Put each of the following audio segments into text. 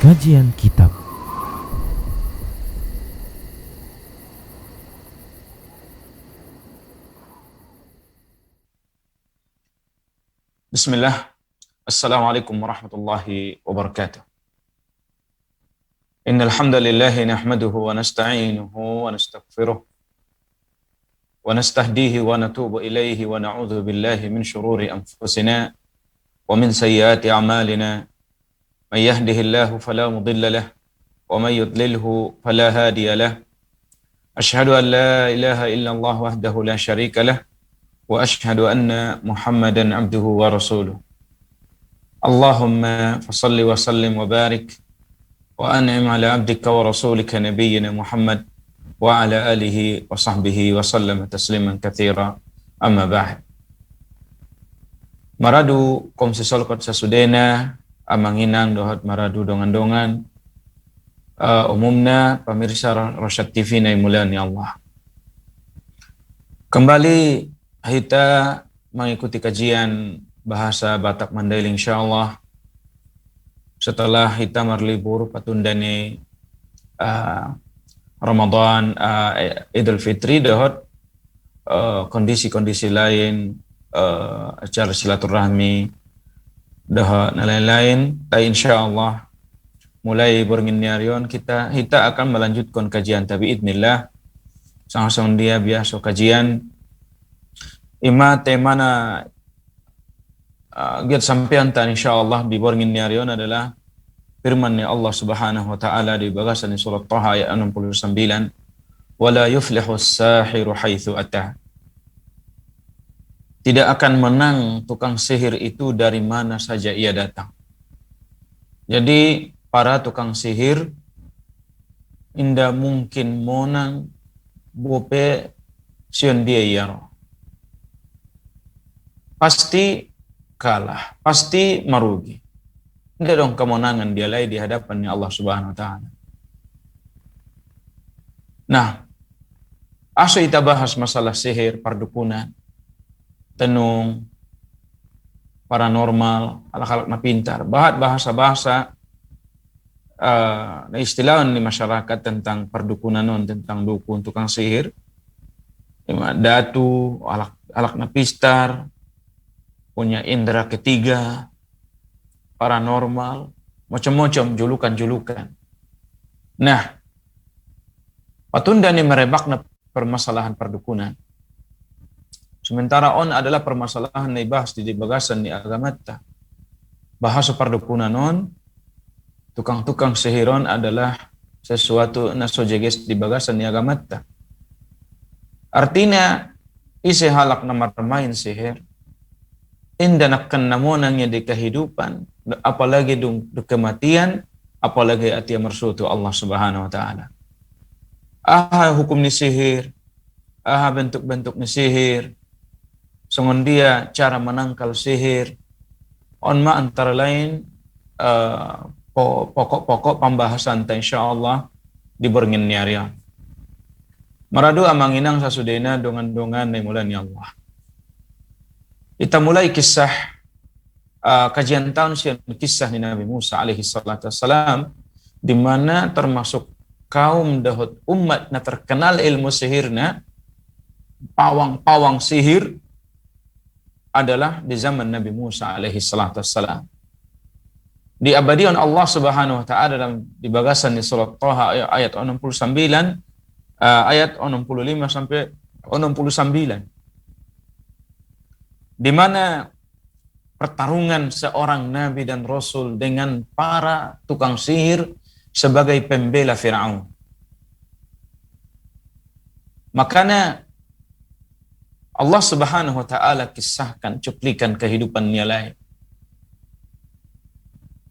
Kajian Kitab. Bismillah. Assalamualaikum warahmatullahi wabarakatuh. Innal hamdalillah nahmaduhu wa nasta'inuhu wa nastaghfiruh wa nastahdihi wa natubu ilaihi wa na'udzu billahi min shururi anfusina wa min sayyiati a'malina. May yahdihillahu fala mudilla lahu wa may yudlilhu fala hadiya lahu. Asyhadu an la ilaha illallah wahdahu la syarika lahu wa asyhadu anna Muhammadan abduhu wa rasuluh. Allahumma fasalli wa sallim wa barik wa an'im ala abdika wa rasulika nabiyyina Muhammad wa ala alihi wa sahbihi wa sallam tasliman katsira, amma ba'd. Maradu kom sisolkot sasudena amanginang dohot maradu dongan-dongan umumna pemirsa Rosyad TV na imulian ya Allah. Kembali kita mengikuti kajian bahasa Batak Mandailing insyaallah setelah kita berlibur patundani Ramadan Idul Fitri dohot kondisi-kondisi lain acara silaturahmi dohot lain-lain ta insyaallah mulai bernginiarion kita akan melanjutkan kajian tapi idznillah sang dia biasa kajian ima temana giat sampean tan insyaallah di bornginiarion adalah firman Allah Subhanahu wa taala di bagasan surat Thaha ayat 69, wala yuflihu as-sahiru haitsu ata. Tidak akan menang tukang sihir itu dari mana saja ia datang. Jadi para tukang sihir inda mungkin monang bope sion dia yaro. Pasti kalah, pasti merugi. Tidak dong kemenangan dia lagi di hadapan Allah Subhanahu wa taala. Nah, aso kita bahas masalah sihir, perdukunan, tenung, paranormal, hal-hal na pintar, bahasa-bahasa na istilahan di masyarakat tentang perdukunan tentang dukun, tukang sihir, datu, alak na pistar, punya indera ketiga, paranormal, macam-macam julukan-julukan. Nah, patunda ni merebakna permasalahan perdukunan. Sementara on adalah permasalahan na ibahas di bagasan ni agamata. Bahasa perdukunan on, tukang-tukang sihiron adalah sesuatu na sojeges di bagasan ni agamata. Artinya, isi halak na marmain sihir, inda nakkan namonangnya di kehidupan, apalagi di kematian, apalagi atia mersutu Allah Subhanahu wa taala. Aha hukum ni sihir, aha bentuk-bentuk ni sihir, songon dia cara menangkal sihir, onma antara lain pokok-pokok pembahasan ta insyaallah di borngin niarian. Maradu amanginang sasudena dongan-dongan na mulan ya Allah. Kita mulai kisah kajian tahun kisah ni Nabi Musa alaihi salatu wassalam, di mana termasuk kaum dahut umat na terkenal ilmu sihirna, pawang-pawang sihir adalah di zaman Nabi Musa alaihi salatu wassalam. Diabadikan Allah Subhanahu wa taala dalam di bagasan di surat Thaha ayat 69 ayat 65 sampai 69. Di mana pertarungan seorang nabi dan rasul dengan para tukang sihir sebagai pembela Firaun. Makanya Allah Subhanahu wa taala kisahkan cuplikan kehidupan nialai.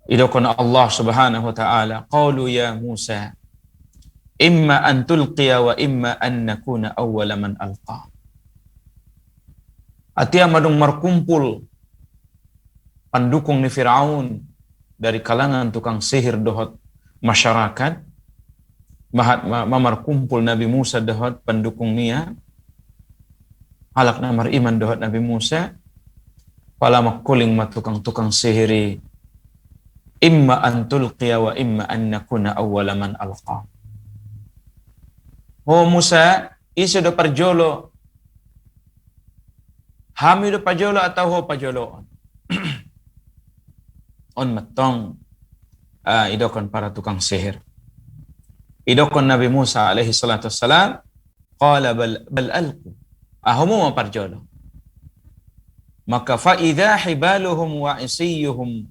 Idokon Allah Subhanahu wa taala, qalu ya Musa, imma an tulqiya wa imma an nakuna awwala man alqa. Atia madung markumpul pendukung ni Firaun dari kalangan tukang sihir dohot masyarakat, mamarkumpul Nabi Musa dohot pendukung nia, halak namar iman dohot Nabi Musa, pala makuling matukang-tukang sihiri imma an tulqiya wa imma an nakuna awwala man alqa. Ho Musa, isa do parjolo, hami do pajolo atau ho pajoloon. On matong idokon para tukang sihir. Idokon Nabi Musa alaihi salatu wassalam, qala bal alqu. Ahumu parjolo. Maka fa idza hibaluhum wa isiyuhum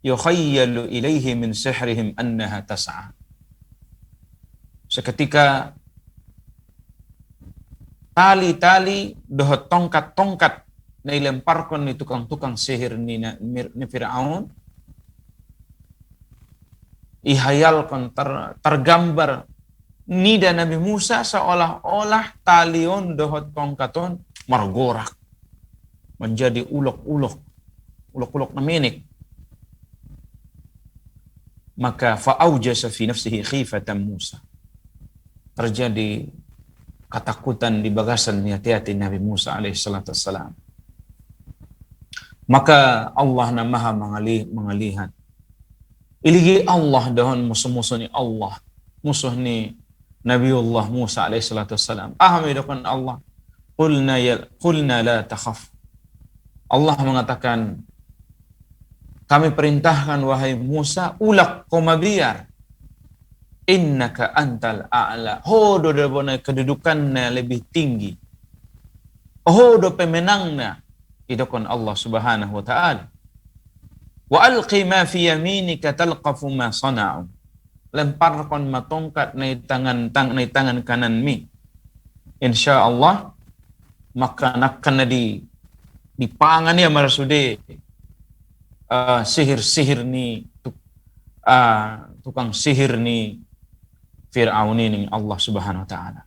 yukhayyalu ilaihi min sihrihim annaha tas'a. Seketika tali-tali dohot tongkat-tongkat na ilemparkon ni tukang-tukang sihir ni Fir'aun, ihayalkon tergambar nida Nabi Musa seolah-olah talion dohot tongkaton margorak menjadi ulok-ulok naminik. Maka fa'aujasa fi nafsihi khifatan Musa. Terjadi ketakutan di bagasan hati-hati Nabi Musa alaihi salatu wassalam. Maka Allah na maha mengalihat. Iligi Allah dahon musuh-musuh ni Allah. Musuh ni Nabiullah Musa alaihi salatu wassalam. Ahamidakan Allah. Qulna la takhaf. Allah mengatakan, kami perintahkan wahai Musa, ulak koma biar. Innaka antal a'la. Hodo dabona kedudukannya lebih tinggi. Hodo pemenangnya. Idokon Allah subhanahu wa ta'ala. Wa alqi ma fi yaminika talqafu ma sana'u. Lemparkan matongkat na tangan kanan mi. Insya Allah, maka nakkan na di pangan niya marasude sihir-sihir ni tukang sihir ni Fir'aun ini Allah subhanahu wa ta'ala.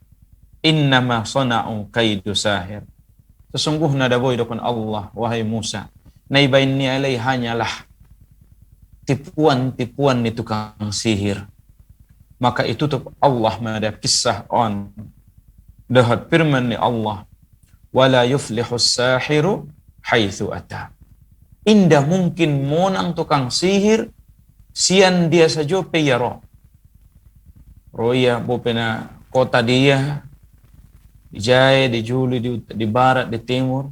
Innama sana'u kaidu sahir. Sesungguhnya daboy dokon Allah wahai Musa, naibain ni alai hanyalah tipuan-tipuan ni tukang sihir. Maka itu tuh Allah mada kisah on dahat firman ni Allah, wala yuflihu sahiru haitsu ata. Indah mungkin monang tukang sihir sian dia saja peyaro. Roya bopena kota dia di Jaya, di Juli, di barat, di timur.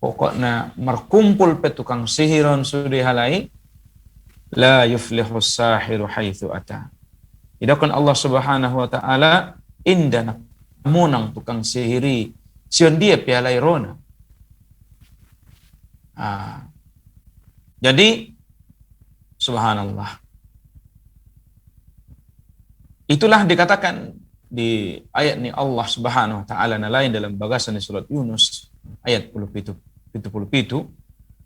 Pokoknya merkumpul pe tukang sihiron sudi halai, la yuflihu sahiru haitsu ata. Idakan Allah subhanahu wa ta'ala indah monang tukang sihiri sian dia pialai rona. Jadi subhanallah. Itulah dikatakan di ayat ni Allah subhanahu wa ta'ala na lain dalam bagasan surat Yunus ayat 77.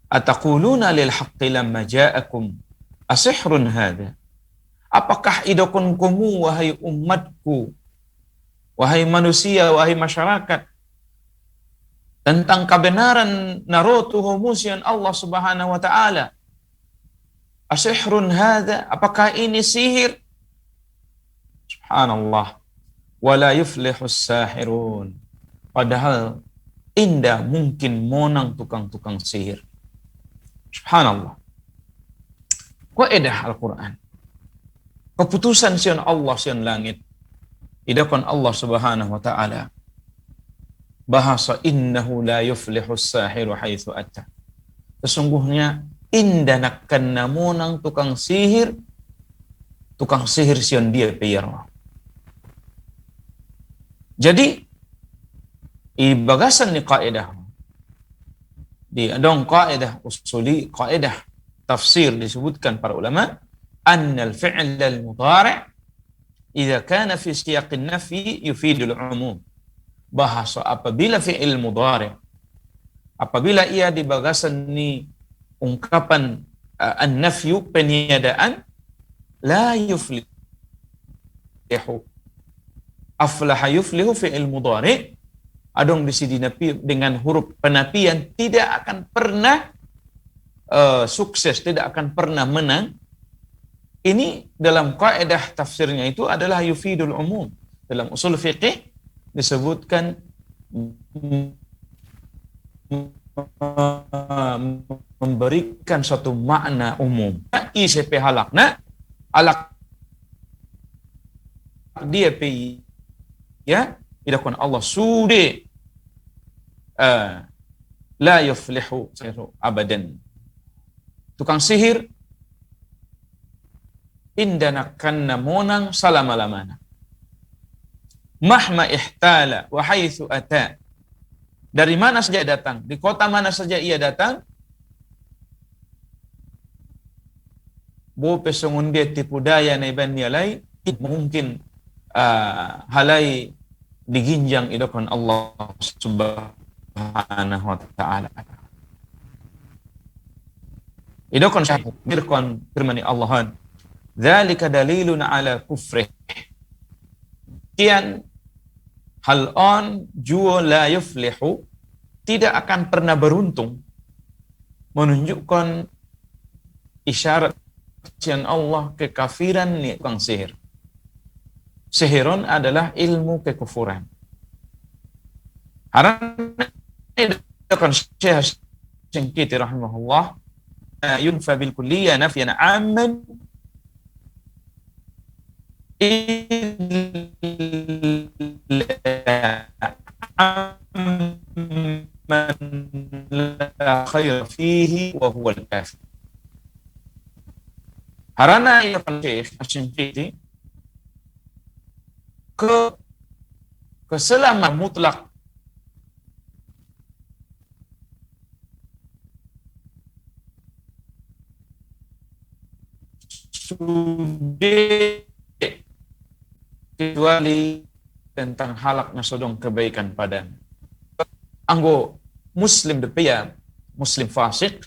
Ataquluna lil haqqi lamma ja'akum asihrun hadha. Apakah idokun kumu wahai umatku, wahai manusia, wahai masyarakat, tentang kebenaran narotuhu musian Allah subhanahu wa ta'ala. Asihrun hadha, apakah ini sihir? Subhanallah. Wala yuflihus sahirun. Padahal indah mungkin monang tukang-tukang sihir. Subhanallah. Kaidah Al-Quran. Keputusan sian Allah sian langit. Idakon Allah subhanahu wa ta'ala. Bahasa innahu la yuflihus sahiru haitsu atta. Sesungguhnya indah nakkan namonang tukang sihir sian dia peyaro. Jadi ibagasan ni kaidah di adong kaidah usuli, kaidah tafsir disebutkan para ulama, annal fi'l al-mudhari' idza kana fi siyaq an-nafi yufidu al-umum. Bahasa apabila fi'il mudhari', apabila ia di bagasan ni ungkapan an-nafyu peniadaan, la yuflihu. Aflaha yuflihu fi'il mudhari', adong di sini dengan huruf penapian tidak akan pernah sukses, tidak akan pernah menang. Ini dalam kaidah tafsirnya itu adalah yufidul umum. Dalam usul fiqih disebutkan memberikan suatu makna umum. ICP halakna, alak dia pi ya, idakun Allah sude la yuflihu sihiru abadan. Tukang sihir indana kanna monang salama-lamana. Mahma ihtala wa haitsu ata. Dari mana saja datang, di kota mana saja ia datang, bo pesungun dia tipu daya na iban nialai, mungkin halai diginjang idokon Allah subhanahu wa ta'ala. Idokon syahid, birkon firmani Allahan, dzalika dalilun ala kufrih. Kian hal on juo la yuflihu, tidak akan pernah beruntung, menunjukkan isyarat kebencian Allah, kekafiran ni tukang sihir. Sihirun adalah ilmu kekufuran. Harana kan Syekh Syengkiti rahimahullah yunfa bil kulliyah nafyan amman man la khair fihi wa huwa al-kafir. Harana ya Syekh Syengkiti keselamatan mutlak sudah kecuali tentang halaknya sodong kebaikan padanya. Anggo muslim depia, muslim fasik,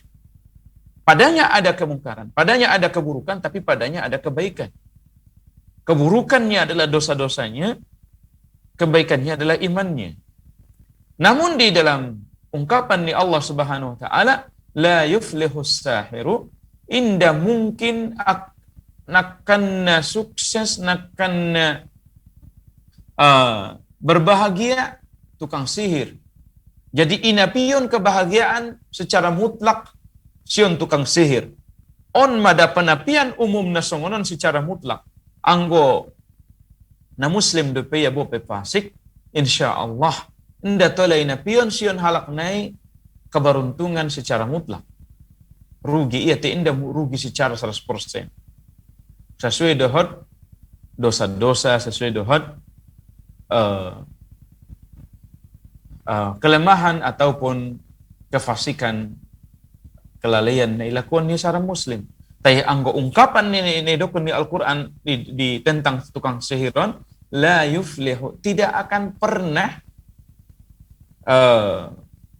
padanya ada kemungkaran, padanya ada keburukan, tapi padanya ada kebaikan. Keburukannya adalah dosa-dosanya, kebaikannya adalah imannya. Namun di dalam ungkapan ni Allah Subhanahu wa taala, la yuflihus sahiru, inda mungkin nakana sukses, nakana berbahagia tukang sihir. Jadi inapion kebahagiaan secara mutlak sion tukang sihir. On mada penapian umum nasongonon secara mutlak. Anggo na muslim de pe yabo pe fasik, insyaallah nda tolay na pion sion halak nai keberuntungan secara mutlak. Rugi ia te inda rugi secara 100%. Sesuai dohot dosa-dosa, sesuai dohot kelemahan ataupun kefasikan, kelalaian na ilakuan ni seorang muslim. Tapi anggo ungkapan ni dokun di Al-Quran di tentang tukang sihiron, la yuflihu, tidak akan pernah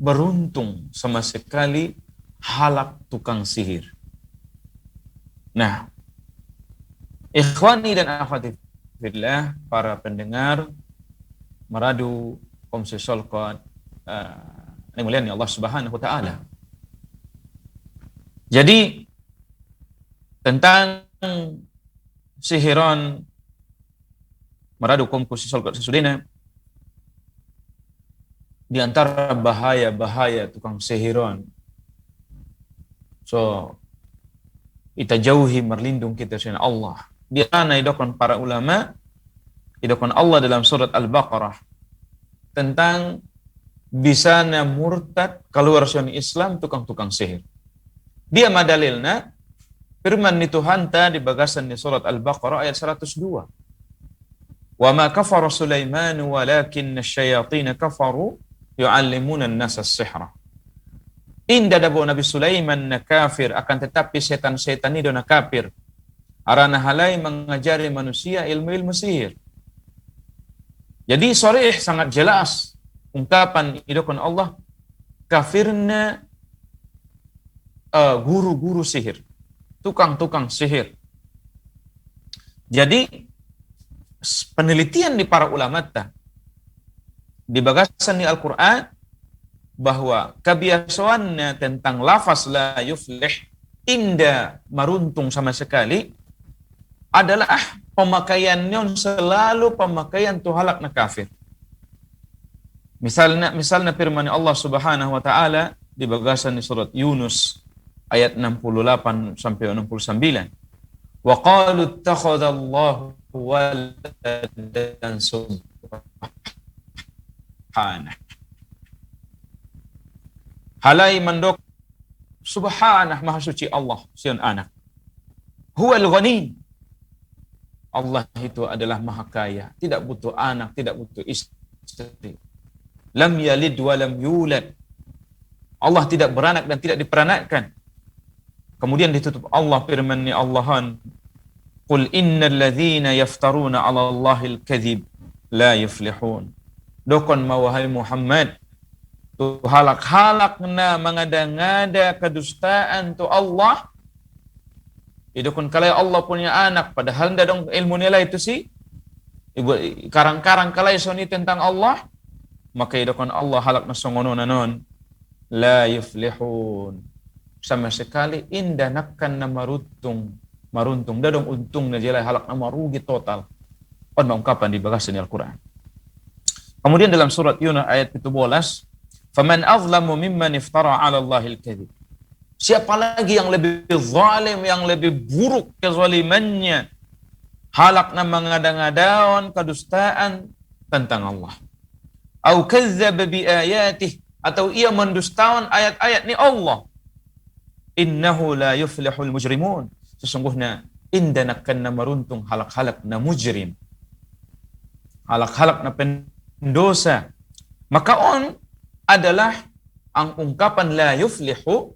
beruntung sama sekali halak tukang sihir. Nah, ikhwani dan akhwati fillah, para pendengar Meradu Komsi Solkot yang mulia Allah Subhanahu wa taala. Jadi tentang sihiron Meradu Komsi Solkot sesudahnya, di antara bahaya-bahaya tukang sihiron, so kita jauhi, merlindung kita dengan Allah. Di mana idokon para ulama, idokon Allah dalam surat Al-Baqarah tentang bisana murtad keluar dari Islam tukang-tukang sihir. Dia madalilna firman ni Tuhan ta di bagasan ni surat Al-Baqarah ayat 102. Wa ma kafara Sulaiman walakinna asyayatin kafaru yu'allimuna an-nasa as-sihra. Inda dabo Nabi Sulaiman na kafir, akan tetapi setan-setan itu na kafir. Arana halai mengajari manusia ilmu-ilmu sihir. Jadi soreh sangat jelas ungkapan idokon Allah, kafirna guru-guru sihir, tukang-tukang sihir. Jadi penelitian di para ulama di bagasan di Al-Quran bahwa kebiasaannya tentang lafaz la yuflih, inda maruntung sama sekali, adalah pemakaiannya selalu pemakaian tuhalak na kafir. Misalnya firman Allah Subhanahu wa taala di di bagasan di surat Yunus ayat 68 sampai 69. Wa qalu ittakhadallahu waladan subhanah. Halai mandok subhanah maha suci Allah sian anak. Huwal ghani. Allah itu adalah maha kaya, tidak butuh anak, tidak butuh istri. Lam yalid wa lam yulad. Allah tidak beranak dan tidak diperanakkan. Kemudian ditutup Allah firman-Nya Allahan, "Qul innal ladzina yaftaruna 'ala Allahil kadzib la yuflihun." Dokon mawahai Muhammad, tu halak-halakna mengada-ngada kedustaan tu Allah. Idukun kalai Allah punya anak, padahal ndak dong ilmu nilai itu sih. Ibu karang-karang kalai soni tentang Allah, maka idukun Allah halak nasongono nanon la yuflihun. Sama sekali indah nakkan na maruntung, dadong untung na jelai halak na marugi total. On ungkapan di bagasan Al-Qur'an. Kemudian dalam surat Yunus ayat 17, "Faman azlamu mimman iftara 'ala Allahil kadzib." Siapa lagi yang lebih zalim, yang lebih buruk kezalimannya? Halakna mengada-ngadaon kedustaan tentang Allah. Au kazzaba bi ayatih, atau ia mendustakan ayat-ayat ni Allah. Innahu la yuflihul mujrimun. Sesungguhnya indana kanna maruntung halak-halak na mujrim. Halak-halak na pendosa. Maka on adalah ang ungkapan la yuflihu,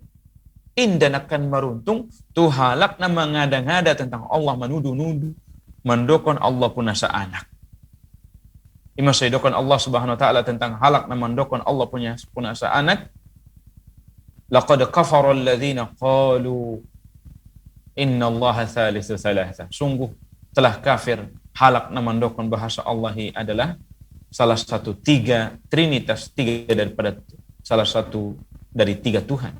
indan akan maruntung, tu halak na mengada-ngada tentang Allah, menuduh-nuduh, mendokon Allah punasa anak. Ima sayidokon Allah subhanahu wa ta'ala tentang halak na mendokon Allah punya punasa anak. Laqad kafara alladhina qalu inna Allah thalithu thalatha. Sungguh telah kafir halak na mendokon bahasa Allah adalah salah satu tiga, trinitas, tiga daripada salah satu dari tiga Tuhan.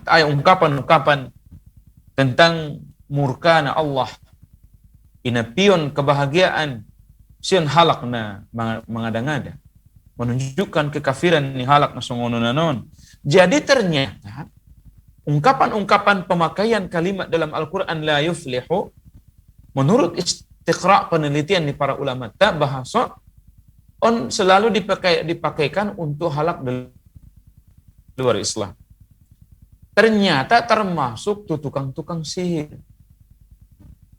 Ungkapan-ungkapan tentang murkana Allah, inapion kebahagiaan, sian halak na mengada-ngada, menunjukkan kekafiran ni halak na songonon-nanon. Jadi ternyata ungkapan-ungkapan pemakaian kalimat dalam Al-Quran la yuflihu, menurut istiqra' penelitian di para ulama tak bahasa, on selalu dipakaikan untuk halak dari luar Islam. Ternyata termasuk tukang-tukang sihir.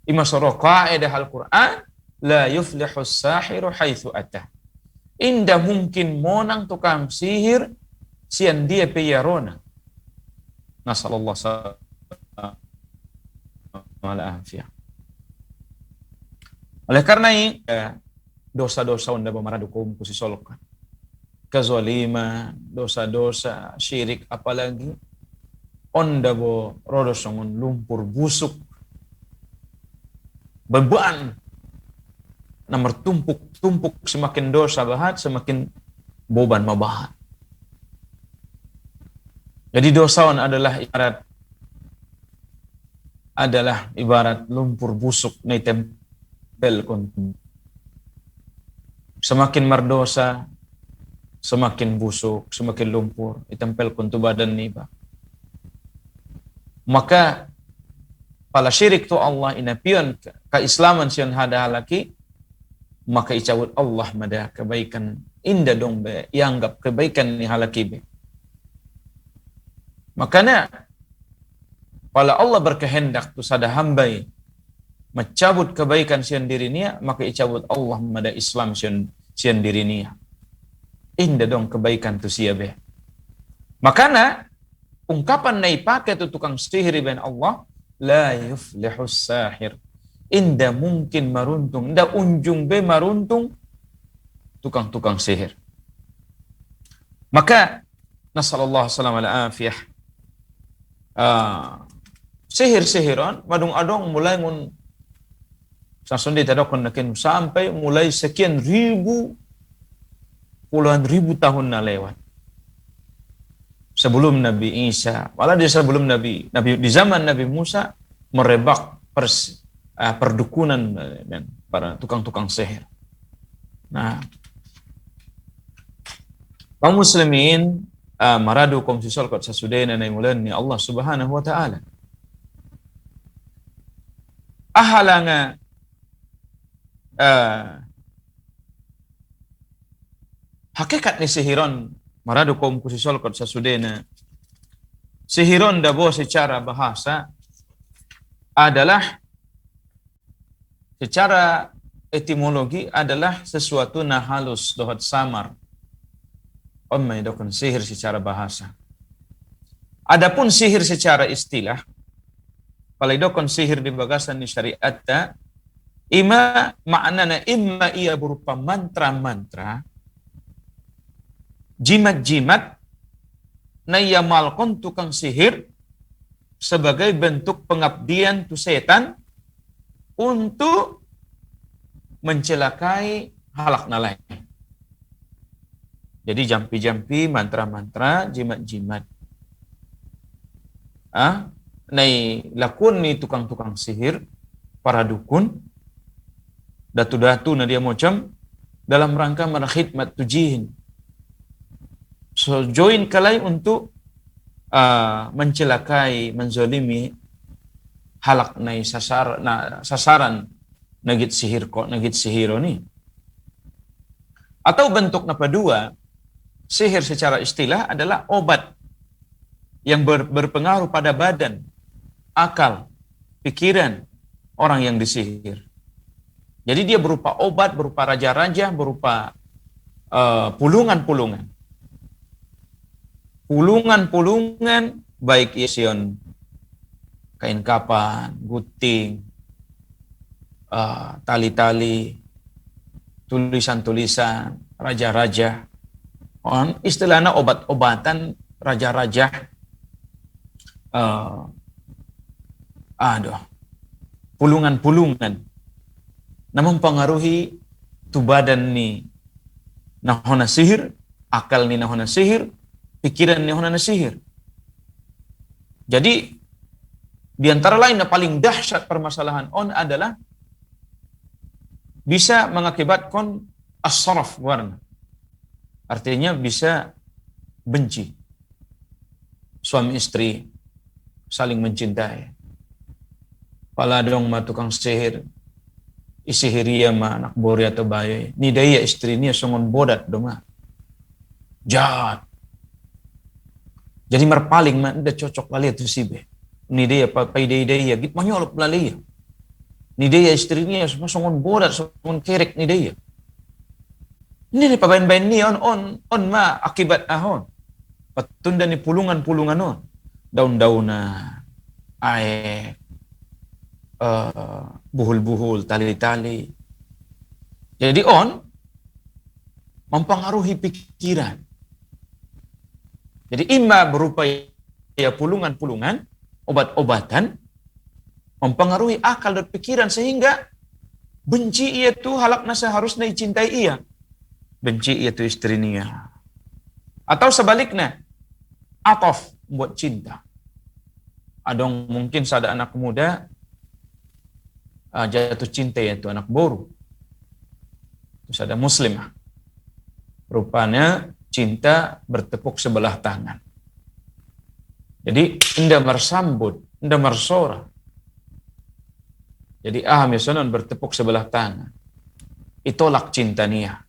Ima soro kaidah Al-Quran, la yuflihus sahiru haitsu atah. Indah mungkin monang tukang sihir, sian dia peyarona. Nasallallahu alaihi. Oleh karena ini, dosa-dosa unda bamaradukum kusisolkan. Kezaliman, dosa-dosa, syirik, apalagi onda bo rodo songon lumpur busuk, beban nomor tumpuk semakin dosa bahat, semakin beban mabahat. Jadi dosaon adalah ibarat lumpur busuk na tempel kon. Semakin merdosa, semakin busuk, semakin lumpur, itempel kon tu badan ni ba. Maka pala syirik tu Allah inapion keislaman sian hada halaki, maka icabut Allah mada kebaikan indah dong be, ianggap kebaikan ni halaki be. Makanya pala Allah berkehendak tu sada hambai mencabut kebaikan sian diri niya, maka icabut Allah mada Islam sian diri niya. Indah dong kebaikan tu sia be. Makanya ungkapan na ipakai tu tukang sihir ben Allah, la yuflihus sahir. Indah mungkin maruntung, indah unjung be maruntung tukang-tukang sihir. Maka nasallallahu salam ala afiyah. Sihir-sihiran madung adong mulai mun sasundi tadokon nakin sampai mulai sekian ribu, puluhan ribu tahun na lewat. Sebelum Nabi Isa, malah sebelum Nabi di zaman Nabi Musa merebak perdukunan dan para tukang-tukang sihir. Nah, Kaum muslimin maradu kaum sisol kot sasudena na imulan ni Allah Subhanahu wa taala. Ahalanga hakikat ni sihiron maradu kaum sisol kot sasudena. Sihiron dabo secara bahasa adalah secara etimologi adalah sesuatu na halus dohot samar. May dokon sihir secara bahasa. Adapun sihir secara istilah, palay dokon sihir di bagasan ni syariat ta, maknana imma ia berupa mantra-mantra, jimat-jimat na ia malkon tukang sihir sebagai bentuk pengabdian tu setan untuk mencelakai halak na lain. Jadi jampi-jampi, mantra-mantra, jimat-jimat. Nai lakun ni tukang-tukang sihir, para dukun, datu-datu na dia macam dalam rangka merakhidmat tujihin. So join kalai untuk mencelakai, menzolimi halak nai sasaran nagit sihir kok, nagit sihiro ni. Atau bentuk napa dua, sihir secara istilah adalah obat yang berpengaruh pada badan, akal, pikiran orang yang disihir. Jadi dia berupa obat, berupa raja-raja, berupa pulungan-pulungan. Pulungan-pulungan baik ision kain kapan, guting, tali-tali, tulisan-tulisan, raja-raja. Istilahnya obat-obatan raja-raja. Pulungan-pulungan. Na mempengaruhi tu badan ni nahona sihir, akal ni nahona sihir, pikiran ni nahona sihir. Jadi di antara lain yang paling dahsyat permasalahan adalah bisa mengakibatkan as-saraf warna. Artinya bisa benci. Suami istri saling mencintai. Paladong matukang sihir. Isihiria ma anak bori atau bayi. Ni daya istri ni songon bodat doma. Jahat. Jadi merpaling ma nda cocok lali tu sibe. Ni daya papai daya git manyolop lali. Ni daya istri ni songon bodat songon kerek ni daya. Ini ni pabain-bain ni on ma akibat ahon. Patunda ni pulungan-pulungan on. Daun-daunan, air, buhul-buhul, tali-tali. Jadi mempengaruhi pikiran. Jadi imma berupa ya pulungan-pulungan, obat-obatan, mempengaruhi akal dan pikiran sehingga benci ia tu halakna seharusnya cintai ia. Benci ia tu istrinya. Atau sebaliknya, atof buat cinta. Adong mungkin sada anak muda jatuh cinta yaitu anak boru. Terus ada muslimah. Rupanya cinta bertepuk sebelah tangan. Jadi indah mersambut, indah mersora. Jadi misalnya bertepuk sebelah tangan. Itolak cinta niya.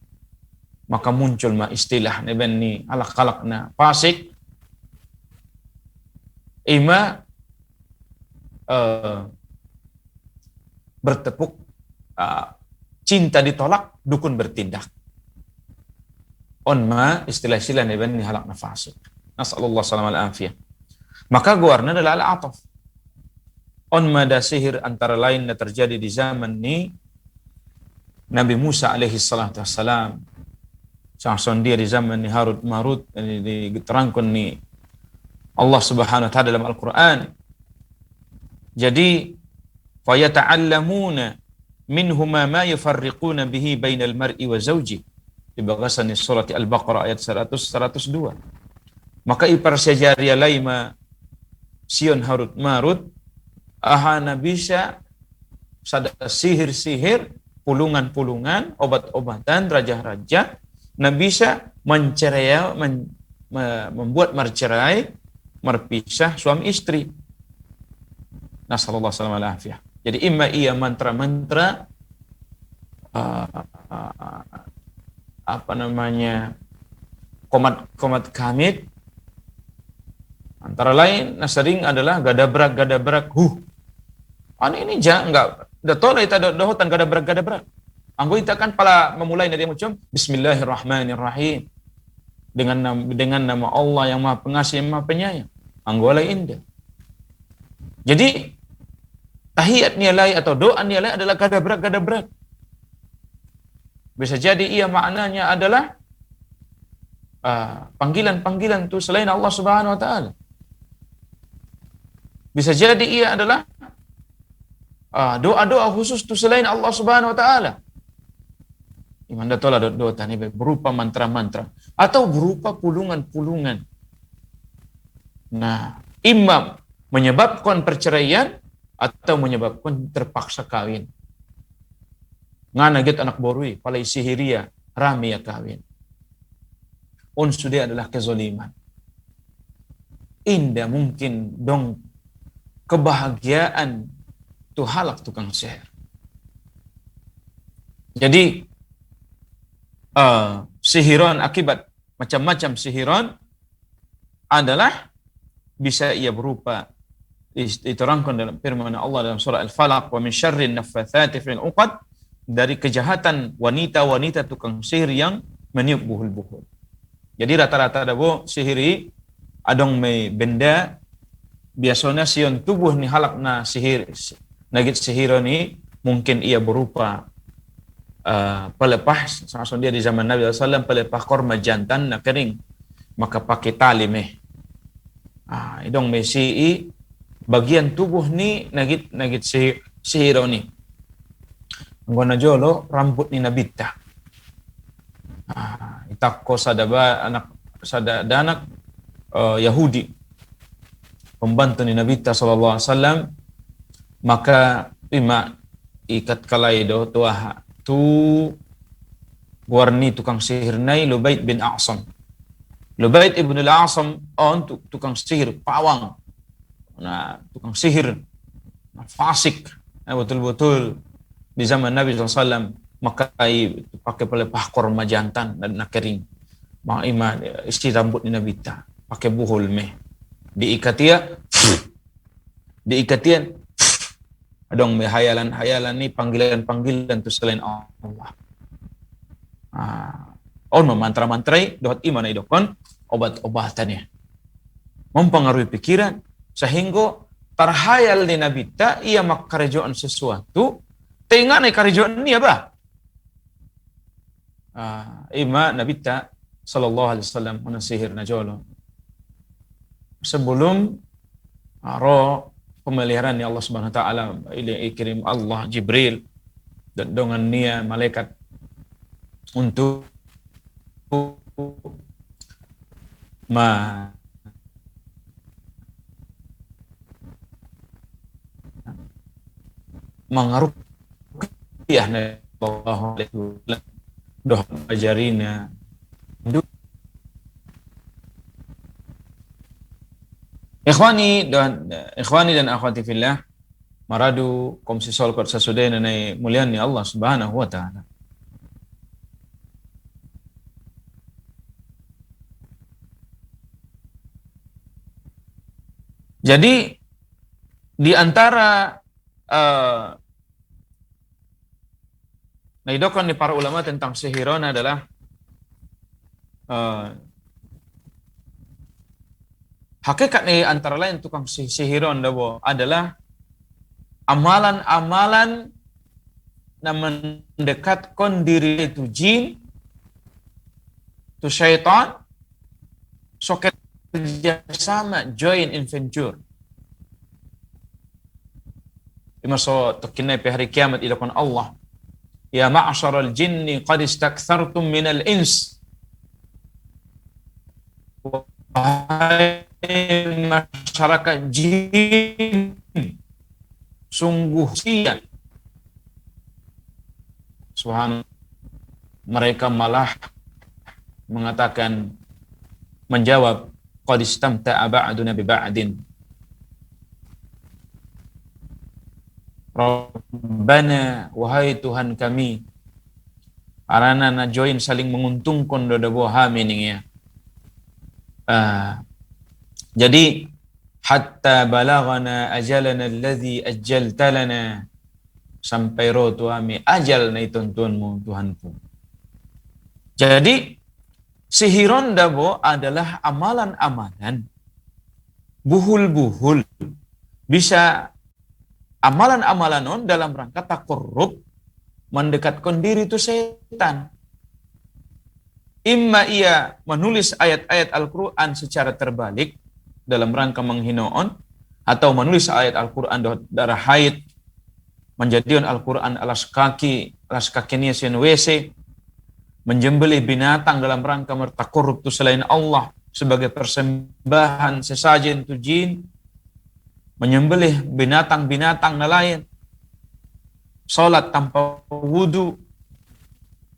Maka muncul istilah ni alak-alak na fasik. Ima bertepuk, cinta ditolak, dukun bertindak. Istilah-istilah ni halak na fasik. Nasallallahu salam al-afiyah. Maka guarna adalah al-ataf. Da sihir antara lain na terjadi di zaman ni Nabi Musa alaihi salatu wassalam. Sangson dia di zaman ni Harut Marut diterangkan ni Allah Subhanahu wa taala dalam Al-Qur'an. Jadi fayata'allamuna minhuma ma yufarriquna bihi bainal mar'i wa zawji. Di bagasan surat Al-Baqarah ayat 102. Maka iparsajaria laima Sion Harut Marut ahana bisa sada sihir-sihir, pulungan-pulungan, obat-obatan, raja-raja bisa mencerai, membuat bercerai, berpisah suami istri. Nasallallahu alaihi wasallam. Jadi imma ia mantra-mantra apa namanya komat-komat kamit, antara lain nasering adalah gadabrak ini enggak datol ita dohotan gadabrak anggo ita kan pala memulai dari macam bismillahirrahmanirrahim dengan nama Allah yang Maha Pengasih yang Maha Penyayang anggo lai indah. Jadi tahiyat nilai atau doa nilai adalah gadabrak. Bisa jadi ia maknanya adalah panggilan-panggilan itu selain Allah Subhanahu wa taala. Bisa jadi ia adalah doa-doa khusus itu selain Allah Subhanahu wa taala. Iman datola doa tani berupa mantra-mantra atau berupa pulungan-pulungan. Nah, imam menyebabkan perceraian atau menyebabkan terpaksa kawin. Ngana get anak borui, palai sihiria, rami ya kawin. Unsudi adalah kezoliman. Indah mungkin dong kebahagiaan tu halak tukang sihir. Jadi sihiran akibat macam-macam sihiran adalah bisa ia berupa diterangkan dalam firman Allah dalam surah Al-Falaq, wa min syarrin naffatsati fil 'uqad, dari kejahatan wanita-wanita tukang sihir yang meniup buhul-buhul. Jadi rata-rata dabo sihiri adong may benda biasanya sion tubuh ni halak na sihir nagit sihiro ni mungkin ia berupa pelepah langsung dia di zaman Nabi SAW pelepah korma jantan na kering maka pakai tali meh idong may bagian tubuh ni nagit sihiro ni anggona jolo rambut ni nabita itakko anak Yahudi pembantu ni Nabi sallallahu alaihi wasallam maka ima ikat kalai do tuah tu warni tukang sihir nai Lubaid bin A'sam. Lubaid ibn al-A'sam untuk tukang sihir pawang. Nah, tukang sihir fasik betul-betul di zaman Nabi sallallahu alaihi wasallam maka pakai pelepah korma jantan dan nakering. Mak ima isti rambut ni Nabi ta pakai buhul meh diikatian adong me hayalan ni panggilan tu selain Allah. On memantra-mantrai dohat iman idokon obat-obatannya mempengaruhi pikiran sehingga terhayal di Nabi ta ia makarejaan sesuatu tengah naik karejaan ni apa ima Nabi ta sallallahu alaihi wasallam ana sihir najolo sebelum roh pemeliharaan ni Allah Subhanahu wa taala ikirim Allah Jibril dan dengan nia malaikat untuk mengarukiah Nabi sallallahu alaihi wasallam doa ajarina Ikhwani dan akhwati fillah maradu komsi solkot sasudena nai mulian ni Allah Subhanahu wa taala. Jadi di antara naidokan di para ulama tentang sihiron adalah hakikat ni antara lain tukang sihiron adalah amalan-amalan yang mendekatkan diri itu jin, itu syaitan, soket kerjasama, join in venture. Masa tokinai hari kiamat ilakan Allah. Ya ma'asyaral jinni qad istakthartum minal ins. Wahai masyarakat jin, sungguh sial. Subhanallah, mereka malah mengatakan, menjawab, qad istamta'a ba'duna bi ba'din. Rabbana, wahai Tuhan kami, arana na join saling menguntungkan doda buah meaning ya. Jadi hatta balagana ajalana alladhi ajjalta lana, sampai roh tuami ajal na ituntunmu Tuhanku. Jadi sihiron dabo adalah amalan-amalan buhul-buhul, bisa amalan-amalan non dalam rangka takorup mendekatkan diri itu setan. Imma ia menulis ayat-ayat Al-Quran secara terbalik dalam rangka menghinoon, atau menulis ayat Al-Quran darah haid, menjadikan Al-Quran alas kakinya sian WC, menjembelih binatang dalam rangka mertakorup itu selain Allah sebagai persembahan sesajen itu jin, menyembelih binatang-binatang lain, salat tanpa wudu,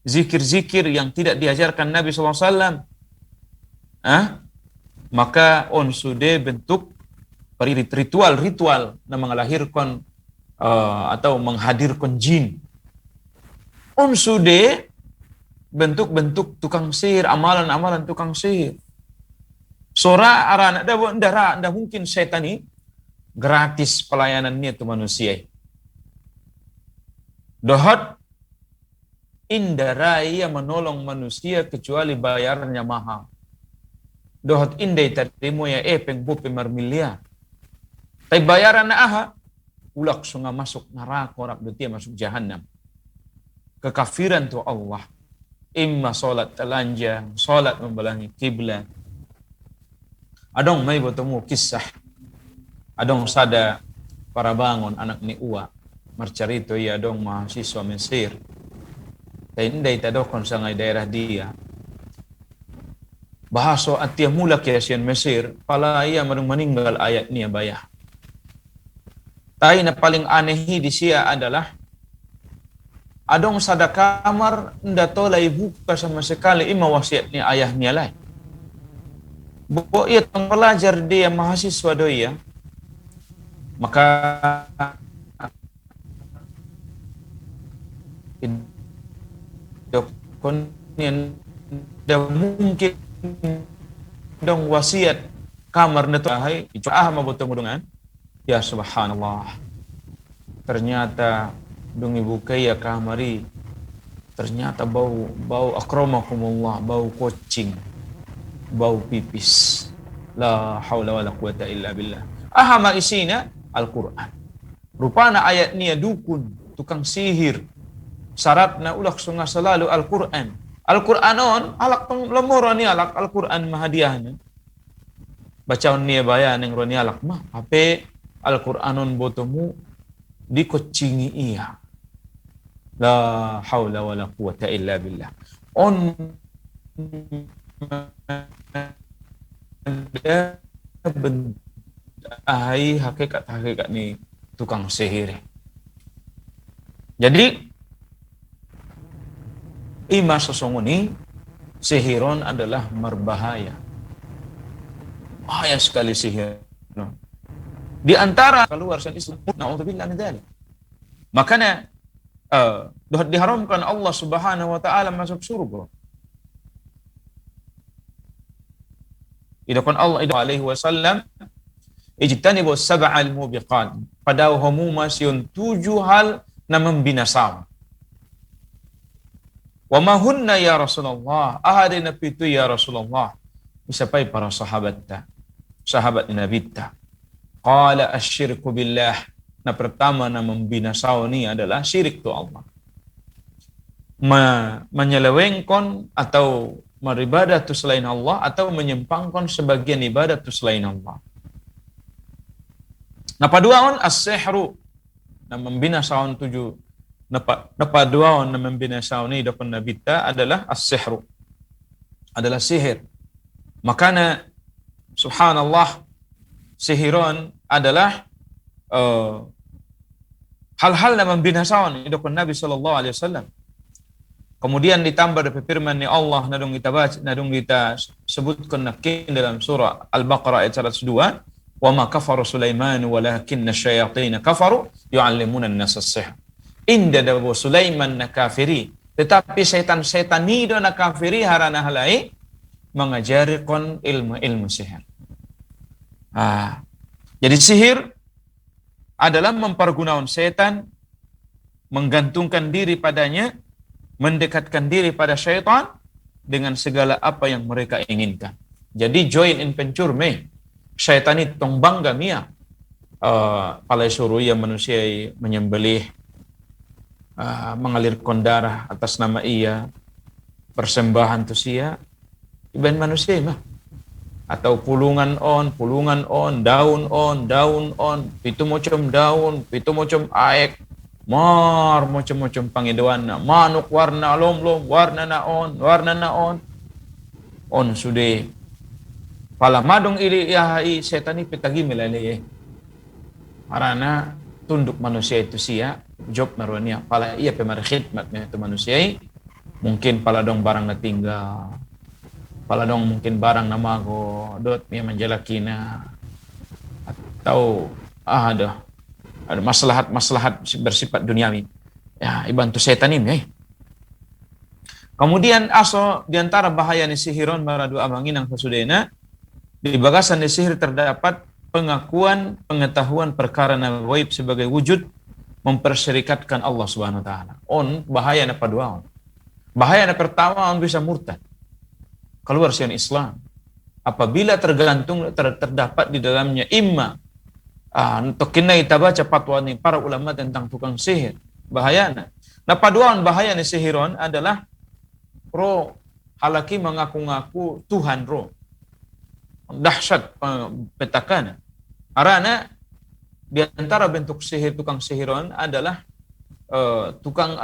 zikir-zikir yang tidak diajarkan Nabi SAW, maka on sudah bentuk ritual-ritual yang mengelahirkan atau menghadirkan jin. On sudah bentuk-bentuk tukang sihir, amalan-amalan tukang sihir. Sora arana anda mungkin setan ini gratis pelayanannya itu manusia. Dohot indarai yang menolong manusia kecuali bayarannya mahal. Dohot indai tadimu ya pengbupi marmilia. Tapi bayaran aha ulak sunga masuk neraka, orang dia masuk jahanam. Kekafiran tu Allah. Imma solat telanjang, solat membelangi kiblat. Adong mai bertemu kisah. Adong sada para bangun anak ni uwa. Marcarito ya adong mahasiswa Mesir. Tainday tadokon sa ngay daerah dia. Bahaso at tiya mula kaya siyan Mesir, pala iya meninggal ayat niya bayah. Tay na paling anehi di siya adalah adong sada kamar ndatolay buka sama sekali ima wasiat ni ayah niya lay. Buko iya tong pelajar dia mahasiswa doya, maka dokon yan da mungkin dong wasiat kamar ndatolay mabutong dengan ya subhanallah. Ternyata dung ibu kaya kamari, ternyata bau akramakumullah, bau kucing, bau pipis. La haula wala quwata illa billah. Ahama isina Al-Quran. Rupana ayat niya dukun, tukang sihir. Syaratna ulak sunga selalu Al-Quran. Al-Quranon alak tong lemoro ni alak Al-Quran mahadiahna. Bacaon niya bayan yang roni alak mah. Ape Al-Quranon botomu dikocingi iya. La haula wala quwata illa billah. On hakikat ni tukang sihir. Jadi ima sesungguhnya sihiron adalah berbahaya. Bahaya sekali sihir. No. Di antara keluar dari Islam, na'udzubillah min dzalik. Makanya diharamkan Allah Subhanahu wa taala masuk surga. Idakon Allah alaihi wasallam ijtanibu sab'al mubiqat. Pada humuma siun 7 hal na membinasawan. Wa ma hunna ya Rasulullah? Ahadina pitu ya Rasulullah. Isapai para sahabat Nabi ta. Qala asyirku billah. Nah pertama na membinasau ni adalah syirik tu Allah. Menyelewengkan atau beribadah tu selain Allah, atau menyimpangkan sebagian ibadah tu selain Allah. Napa duaon as-sihru. Na membinasaun 7. Napa duaon na membinasaun ni dapat Nabi ta adalah as-sihru. Adalah sihir. Makana subhanallah, sihiron adalah hal-hal yang membinasakan hidup Nabi sallallahu alaihi wasallam. Kemudian ditambah dari firman ni Allah nadung kita baca, nadung kita sebutkan nakin dalam surah Al-Baqarah ayat 102, "Wa ma kafara Sulaiman walakinna syayatin kafaru yu'allimuna an-nasa as-sihr." Inda dawu Sulaiman na kafiri, tetapi setan-setan nido na kafiri harana halai mengajari kon ilmu sihir. Jadi sihir adalah mempergunakan setan, menggantungkan diri padanya, mendekatkan diri pada syaitan dengan segala apa yang mereka inginkan. Jadi join in pencur me syaitan itu tong bangga mia palai suruh ia manusia menyembelih, mengalirkan darah atas nama ia, persembahan tu sia iban manusia mah, atau pulungan on, daun on, pitu macam daun, pitu macam aek, mar macam-macam pangiduan na, manuk warna lom, warna na on sude, pala madong ili yahai setani petagi melale harana tunduk manusia itu sia, job naruania, pala ia pemar khidmat itu manusia, mungkin pala dong barang na tinggal, pala dong mungkin barang na mago, dot ia menjalakina, atau ada maslahat bersifat duniawi. Ya, ibantu setan ini. Kemudian aso diantara bahaya ni sihiron maradu amanginang fasudena, di bagasan ni sihir terdapat pengakuan pengetahuan perkara na gaib sebagai wujud memperserikatkan Allah Subhanahu wa taala. Bahaya na paduaon. Bahaya na pertama bisa murtad. Keluar dari Islam. Apabila terdapat di dalamnya imma untuk kita baca fatwa ni para ulama tentang tukang sihir, bahaya. Nah paduan bahaya ni sihiron adalah roh halaki mengaku-ngaku Tuhan roh. Dahsyat petakan. Karena di antara bentuk sihir tukang sihiron adalah tukang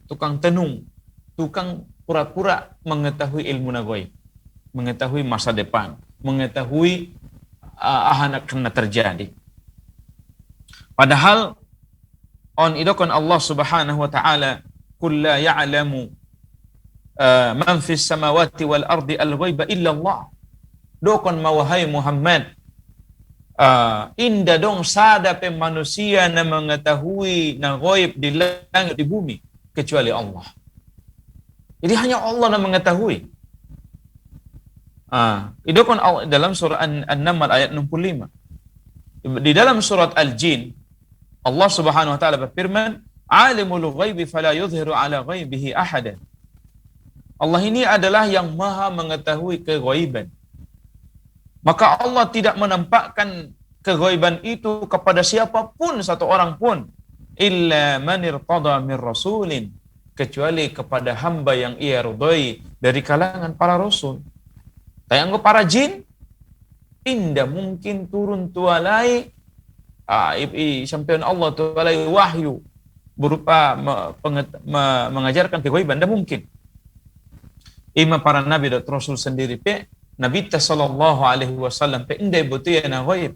tukang tenung, tukang pura-pura mengetahui ilmu nagaib, mengetahui masa depan, mengetahui anak kena terjadi. Padahal idokon Allah Subhanahu wa taala kul la ya'lamu man fis samawati wal ardi al-ghaiba illa Allah. Dokon mawahai Muhammad inda dong sada pe manusia na mengetahui na ghaib di langit di bumi kecuali Allah. Jadi hanya Allah na mengetahui. Idokon dalam surah An-Naml ayat 65. Di dalam surat Al-Jin Allah Subhanahu wa taala berfirman, "Alimul ghaibi fala yuzhiru ala ghaibihi ahadan." Allah ini adalah yang Maha mengetahui keghaiban. Maka Allah tidak menampakkan keghaiban itu kepada siapapun satu orang pun, illa man irtada min rasulin, kecuali kepada hamba yang ia ridhai dari kalangan para rasul. Tayanggo para jin indah mungkin turun tualai sampai Allah tualai wahyu berupa mengajarkan keghaiban, dan mungkin ima para nabi dan rasul sendiri pe Nabi sallallahu alaihi wasallam pe indai butuh na ghaib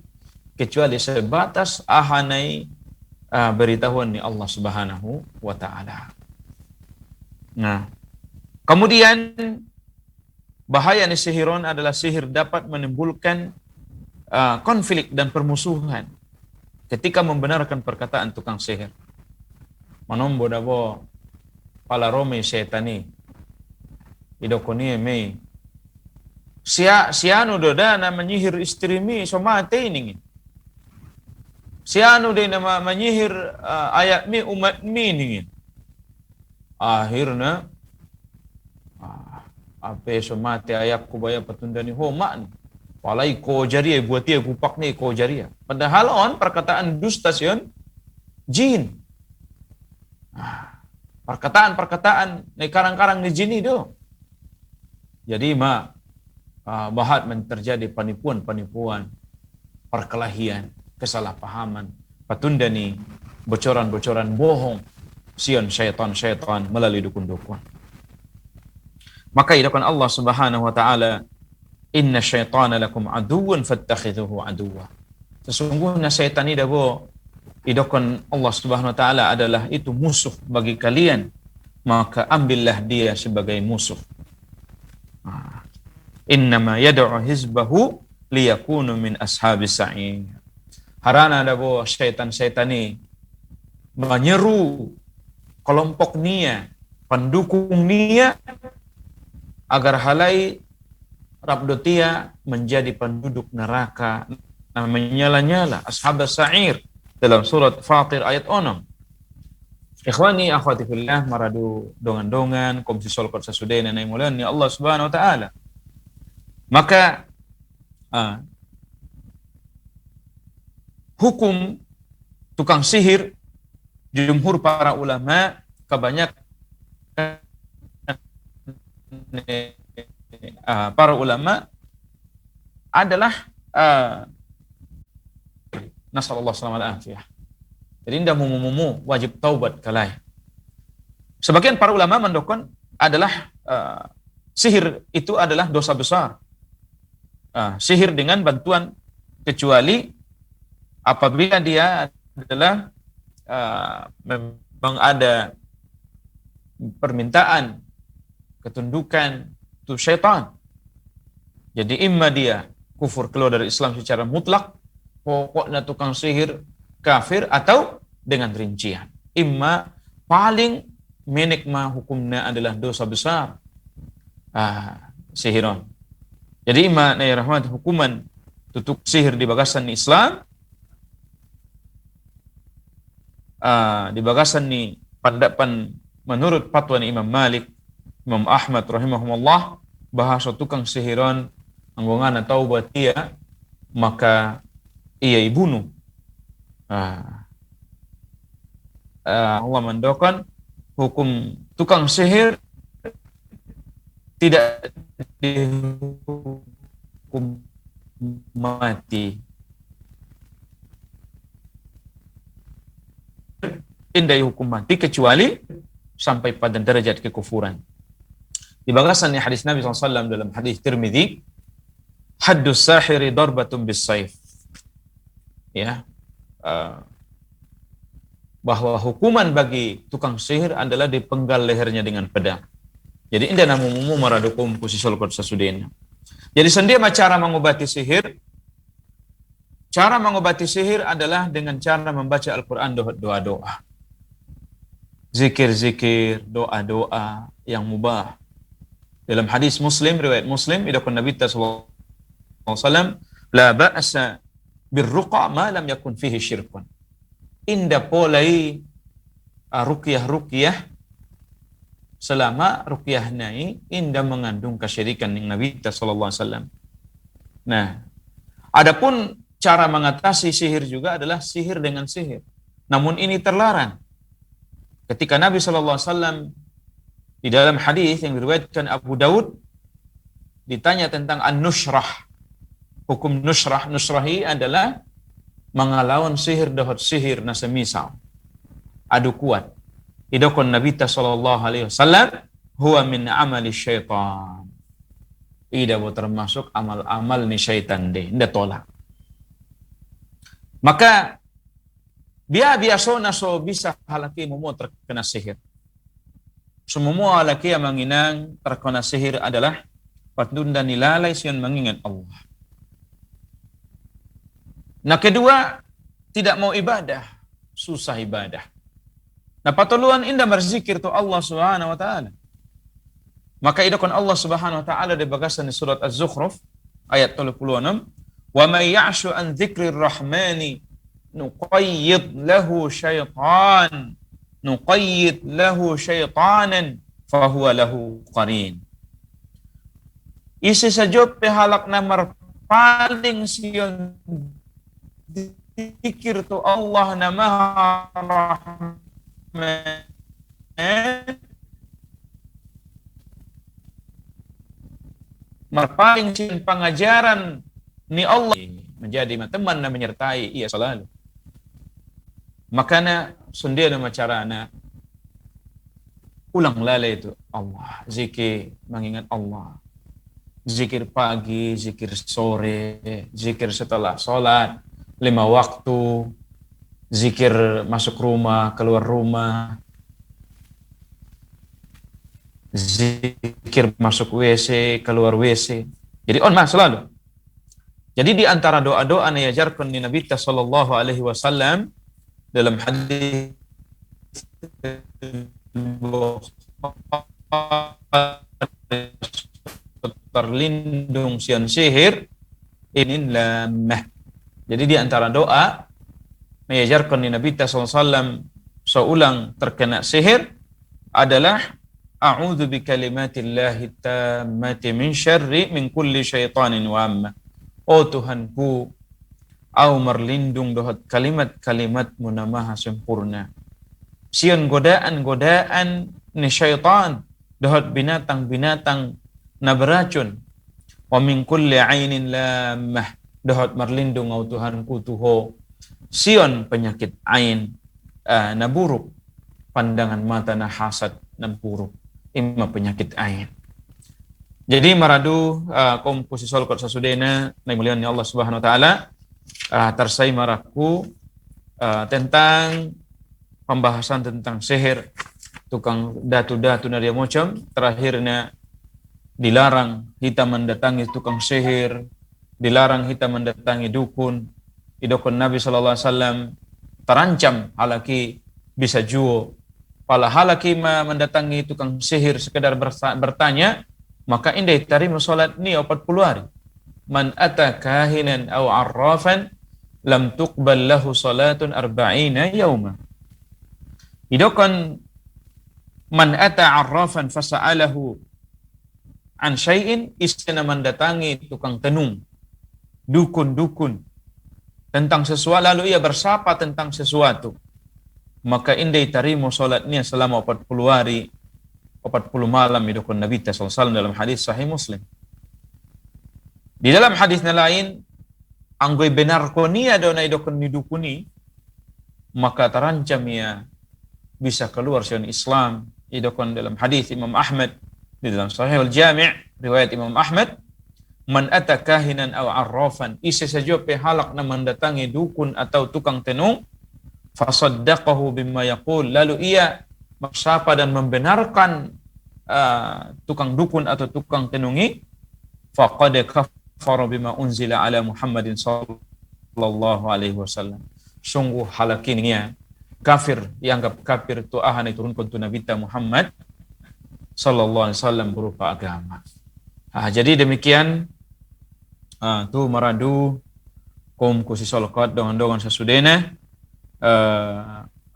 kecuali sebatas ahanai beritahuan ni Allah Subhanahu wa taala. Nah, kemudian bahaya ni sihiron adalah sihir dapat menimbulkan konflik dan permusuhan ketika membenarkan perkataan tukang sihir. Manombo dabo pala rome setani idokoni me sianu doda na menyihir istri mi so mate ini. Sianu de na menyihir ayat mi umat mi ini. Akhirnya apa so mate ayak ku baya patundani homa ni. Walai ko jariya buat dia kupak ni ko jariya. Padahal perkataan dusta sion jin. Perkataan ni karang-karang ni jin itu. Jadi bahat terjadi penipuan, perkelahian, kesalahpahaman, patundani bocoran-bocoran bohong sion syaitan melalui dukun-dukun. Maka idakan Allah Subhanahu wa taala, inna syaitana lakum aduwwun fattakhidhuhu aduwwa. Sesungguhnya syaitan idakan Allah Subhanahu wa taala adalah itu musuh bagi kalian, maka ambillah dia sebagai musuh. Innama yad'u hizbahu liyakunu min ashabis sa'ir. Harana ada bo syaitan-syaitan ini menyeru kelompok nia, pendukung nia agar halai rabdotia menjadi penduduk neraka menyala-nyala ashabas sa'ir dalam surat Fatir ayat 6. Ikhwani akhwati fillah maradu dongan-dongan komisi solkot sasudena na imulan ni Allah Subhanahu wa taala. Maka hukum tukang sihir jumhur para ulama kebanyakan para ulama adalah nasallallahu alaihi wasallam. Jadi indah mumu wajib taubat kalai. Sebagian para ulama mendokon adalah sihir itu adalah dosa besar. Sihir dengan bantuan kecuali apabila dia adalah memang ada permintaan ketundukan itu syaitan. Jadi imma dia kufur keluar dari Islam secara mutlak, pokoknya tukang sihir kafir, atau dengan rincian. Imma paling menikmah hukumnya adalah dosa besar. Sihiron. Jadi imma na rahmat hukuman tutuk sihir di bagasan Islam. Di bagasan ni pandapan menurut fatwa Imam Malik, Imam Ahmad rahimahumullah, bahasa tukang sihiron anggongan atau buat dia maka ia ibunuh. Allah mendoakan hukum tukang sihir tidak dihukum mati. Tidak hukum mati kecuali sampai pada derajat kekufuran. Di bagasan hadis Nabi SAW dalam hadis Tirmidzi, haddus sahiri darbatun bis saif. Ya, bahwa hukuman bagi tukang sihir adalah dipenggal lehernya dengan pedang. Jadi indah namumu maradukum kusisul kot sasudena. Jadi sendiri cara mengobati sihir. Cara mengobati sihir adalah dengan cara membaca Al-Quran, doa-doa. Zikir-zikir, doa-doa yang mubah. Dalam hadis Muslim, riwayat Muslim, idakun Nabi sallallahu alaihi wasallam, la ba'sa birruqa ma lam yakun fihi syirkun. Indah polai ruqyah selama ruqyahnya indah mengandung kesyirikan yang Nabi sallallahu alaihi wasallam. Nah, adapun cara mengatasi sihir juga adalah sihir dengan sihir. Namun ini terlarang. Ketika Nabi sallallahu alaihi wasallam di dalam hadis yang diriwayatkan Abu Daud ditanya tentang an-nushrah. Hukum nusrahi adalah mengalawan sihir dahot sihir na semisal adu kuat. Idakon Nabi sallallahu alaihi wasallam huwa min amali syaitan. Ida bo termasuk amal-amal ni syaitan deh, nda tolak. Maka biasa so bisa halaki mumu terkena sihir. Semua laki yang menginang terkena sihir adalah patunda nilalai sian mengingat Allah. Nah kedua, tidak mau ibadah, susah ibadah. Nah patuluan indah berzikir tu Allah Subhanahu wa taala. Maka idakon Allah Subhanahu wa taala di bagasan surat Az-Zukhruf ayat 36, "Wa may ya'shu an dzikrir rahmani nuqayyid lahu syaitanan fahuwa lahu qarin." Isi sajop pehalak namar paling sion zikir tu Allah nama Rahman marpaling sin pengajaran ni Allah menjadi teman dan menyertai ia selalu. Makanya sundia nama carana ulang lalai itu Allah, zikir mengingat Allah. Zikir pagi, zikir sore, zikir setelah sholat, 5 waktu, zikir masuk rumah, keluar rumah. zikir masuk WC, keluar WC. Jadi on mas selalu. Jadi di antara doa-doa yang diajarkan di Nabi sallallahu alaihi wasallam dalam hadis terlindung sian sihir ini lamah. Jadi di antara doa mengajarkan di Nabi SAW seulang terkena sihir adalah a'udzu bikalimatillahi tammati min syarri min kulli syaitanin wa amma. Oh Tuhanku, au merlindung dohot kalimat-kalimatmu na maha sempurna. Sian godaan-godaan ni syaitan, dohot binatang-binatang na beracun. Wa min kulli ainin lamah, dohot merlindung au Tuhanku tuho sion penyakit ain na buruk, pandangan mata na hasad na buruk, ima penyakit ain. Jadi maradu kaum posisol kot sasudena na mulian Allah Subhanahu wa taala tersai maraku tentang pembahasan tentang sihir, tukang datu-datu na dia macam, terakhirnya dilarang kita mendatangi tukang sihir, dilarang kita mendatangi dukun. Idokon Nabi sallallahu alaihi wasallam terancam halaki bisa juo. Pala halaki mendatangi tukang sihir sekedar bertanya, maka indai tarima salat ni 40 hari. Man ata kahinan aw arrafan lam tuqbal lahu salatun 40 yauma. Idokon man ata arrafan fasa'alahu an syai'in, istana mendatangi tukang tenung, dukun-dukun tentang sesuatu, lalu ia bersapa tentang sesuatu, maka indai tarimo salatnya selama 40 hari 40 malam idokon Nabi SAW dalam hadis sahih Muslim. Di dalam hadisnya lain, anggoy benar ko niya daw na idokon ni dukuni, maka terancam ia bisa keluar dari Islam. Idokon dalam hadis Imam Ahmad di dalam Sahih al-Jami' riwayat Imam Ahmad, man ata kahinan aw arrafan, isa saja halak na mendatangi dukun atau tukang tenung, fasaddaqahu bima yaqul, lalu ia bersapa dan membenarkan tukang dukun atau tukang tenungi, faqad kafara bima unzila ala Muhammadin sallallahu alaihi wasallam, sungguh halakinya kafir, dianggap kafir tu ahan diturunkan tu Nabi Muhammad sallallahu alaihi wasallam berupa agama. Jadi demikian tu maradu kaum kusisolkot dongan-dongan sasudena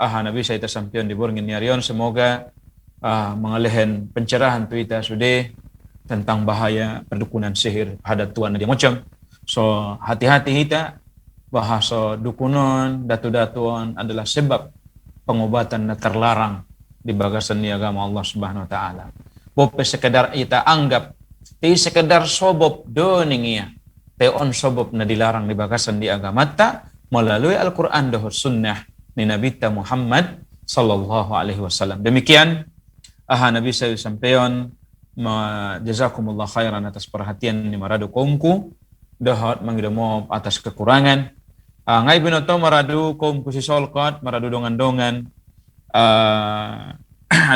Nabi saya tersampion di Borngin Nyarion, semoga mengalihkan pencerahan tu ita sudah tentang bahaya perdukunan sihir hadat tuan dia macam. So hati-hati kita bahasa dukunan datu-datuan adalah sebab pengobatan na terlarang di bagasan agama Allah Subhanahu wa taala. Bope sekedar ita anggap ti sekedar sobob doning ia, teon sobob na dilarang di bagasan di agama ta melalui Al-Qur'an dan sunnah ni Nabi Muhammad sallallahu alaihi wasallam. Demikian Nabi saya sampaikan, jazakumullah khairan atas perhatian ni maradu kaumku, dahat mangidamo atas kekurangan. Ngai binoto maradu kaumku sisolkat, maradu dongan-dongan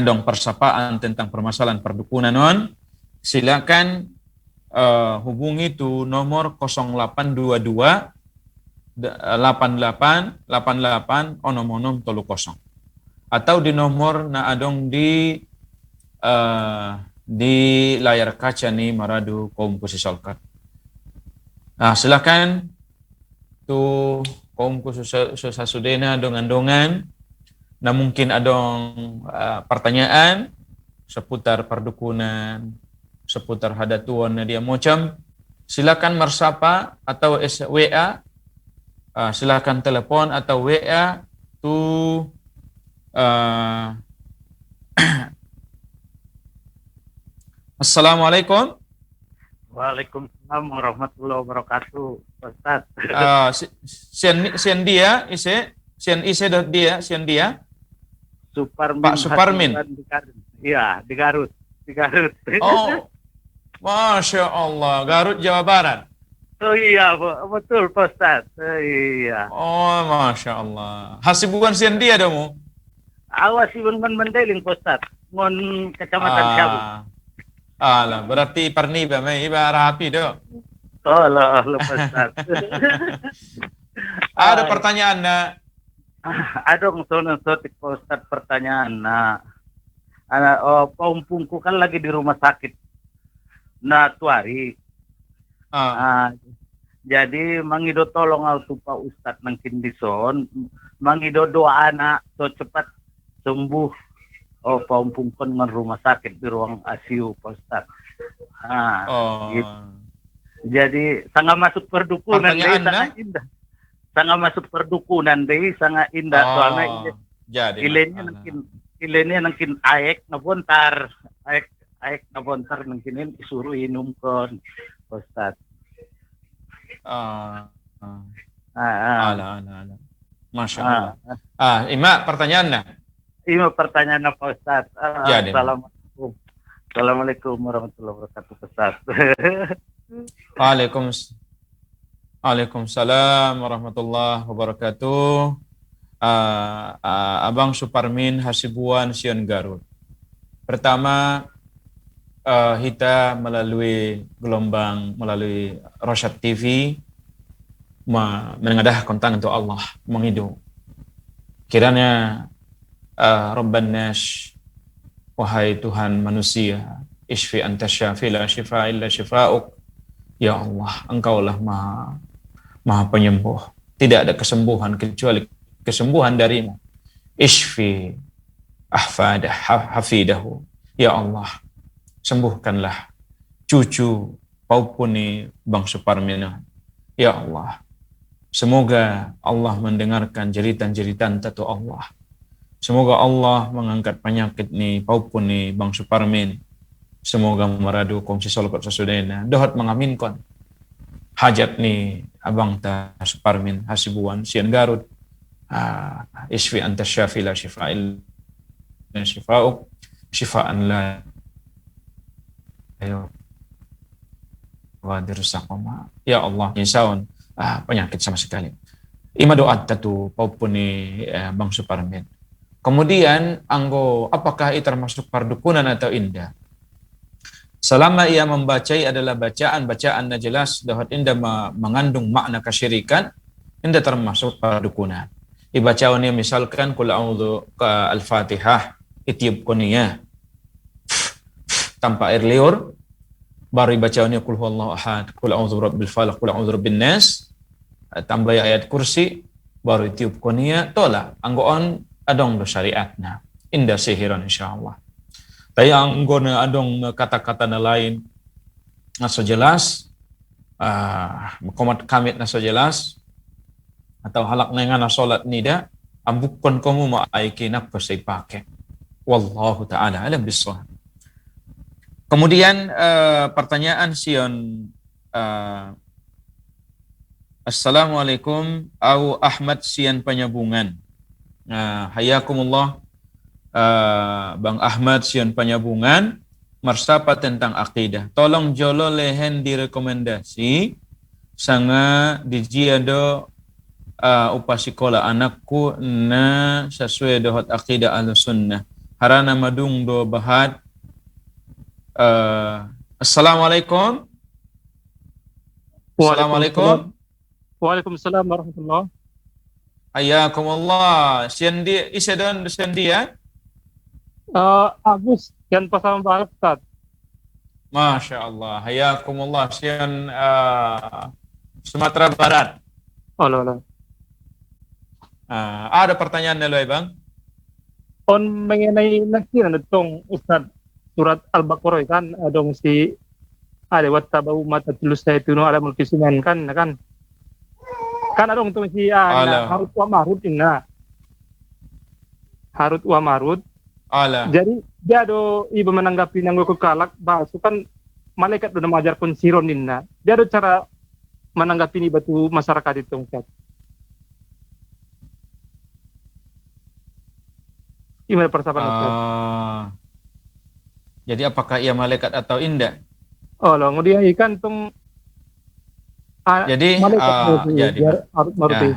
dong persapaan tentang permasalahan perdukunan non, silakan hubungi tu nomor 0822 88 onom-onom 30, atau di nomor na adong di layar kaca ni maradu kaum kusisolkat. Silakan tu kaum kususasudena dongan-dongan na mungkin adong pertanyaan seputar perdukunan, seputar hadatuan na dia macam, silakan mersapa atau WA. Silakan telepon atau WA tu Assalamualaikum. Waalaikumsalam warahmatullahi wabarakatuh, Ustaz. Sian dia Suparmin. Pak Suparmin. Iya, di Garut. Oh, Masya Allah, Garut, Jawa Barat. Oh iya, betul Ustaz. Iya. Oh, Masya Allah. Hasibuan sian dia dong. Awas ibon ngon Mandailing Pak Ustaz. Ngon Kecamatan Syabu. Alah, berarti parni ba may iba rapi do. Oh, lah Pak Ustaz. Ada Ay, pertanyaan na adong sono sotik Pak Ustaz pertanyaan. Nah, paumpungku kan lagi di rumah sakit. Nah, tuari. ah, Jadi mangido tolong autu Pak Ustaz nang kindison. Mangido doa anak so cepat sembuh. Oh, paumpungkon ngan rumah sakit di ruang ICU Pak Ustaz. Gitu. oh. Jadi sangat masuk perdukunan deh, Pertanyaan na? sangat indah. Sangat masuk perdukunan deh, sangat indah. Soalnya Jadi ilennya nangkin aek na bontar, aek na bontar nangkinin isuruh inum kon, Ustaz. Ah, Ah, ala. Masya Allah. Ima, pertanyaan na? Ini pertanyaan apa Ustaz? Jadi. Assalamualaikum. Assalamualaikum warahmatullahi wabarakatuh Ustaz. Waalaikumsalam warahmatullahi wabarakatuh. Abang Suparmin Hasibuan Sion Garut. Pertama, kita melalui Rosyad TV menengadah kontan untuk Allah menghidup. Kiranya Rabban Nas, wahai Tuhan manusia, Ishfi anta syafi la syifa illa syifa'uk. Ya Allah, Engkaulah maha penyembuh. Tidak ada kesembuhan kecuali kesembuhan darimu. Ishfi hafidahu. Ya Allah, sembuhkanlah cucu Paupuni Bang Suparmina. Ya Allah, semoga Allah mendengarkan jeritan-jeritan tatu Allah. Semoga Allah mengangkat penyakit ni Paupuni Bang Suparmin. Semoga meradu kongsi solokot sesudahnya. Dohat mengaminkan hajat ni abang ta Suparmin Hasibuan Sian Garut. Isfi anta syafi la syifa'il syifa'uk syifa'an la ayo wadir saqama. Ya Allah, insaun penyakit sama sekali. Ima doa tatu Paupuni Bang Suparmin. Kemudian apakah itu termasuk pardukunan atau indah? Selama ia membacai adalah bacaan na jelas dapat indah mengandung makna kesyirikan, indah termasuk pardukunan. Ibacaannya misalkan kul a'udzu al-Fatihah itiup konia tanpa air liur, baru ibacaannya kul huwallahu ahad, kul a'udzu birabbil falaq, kul a'udzu birabbin nas, tambah ayat kursi, baru itiup konia, tola anggoon adong do syariatna. Indah sihiran insyaallah. Tayang gona adong kata-kata na lain na so jelas, komat kamit na so jelas, atau halak na nga na solat nida, ambukon ko mo maaikinap ko sa ipake. Wallahu ta'ala alam bisawab. Kemudian pertanyaan Sion, Assalamualaikum, au Ahmad Sian Penyabungan. Hayakumullah. Bang Ahmad Sion Penyabungan, marsapa tentang akidah. Tolong jolo lehen direkomendasi sanga dijiado upasikola anakku na sesuai dohot akidah Ahlussunnah. Harana madung do bahat. Assalamualaikum. Assalamualaikum. Waalaikumsalam warahmatullahi. Hayakumullah. Sian dia. Agus yan pasang barat Ustaz. Masya Allah. Hayakumullah. Sian Sumatera Barat. Olah. Ada pertanyaan na loy bang? On mengenai nasiran itong Ustaz surat Al-Baqarah kan adong si ada wattabau mata tulus saya tuno ala mulki sunan kan adong tong si Harut wa Marut inna. Harut wa Marut. Ala. Jadi dia do iba menanggapi nang kekalak bahasa kan malaikat do mengajar pun siron inna. Dia do cara menanggapi ni batu masyarakat itu Ustaz. Gimana persamaan Ustaz? Jadi apakah ia malaikat atau indah? Oh, lo kemudian ikan tung jadi Harut Marut.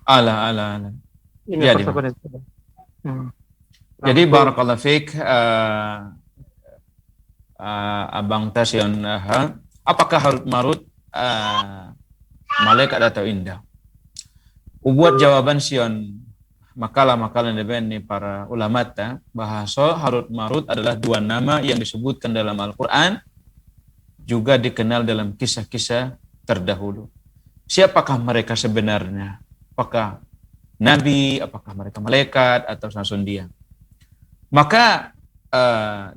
Ala. Ini Jadi, apa sebenarnya? Jadi barakallahu fiik, Abang Tasyon, apakah Harut Marut malaikat atau indah? Ubuat jawaban sion makalah-makalah ni para ulama bahasa Harut Marut adalah dua nama yang disebutkan dalam Al-Quran, juga dikenal dalam kisah-kisah terdahulu. Siapakah mereka sebenarnya? Apakah nabi, apakah mereka malaikat, atau sasun dia? Maka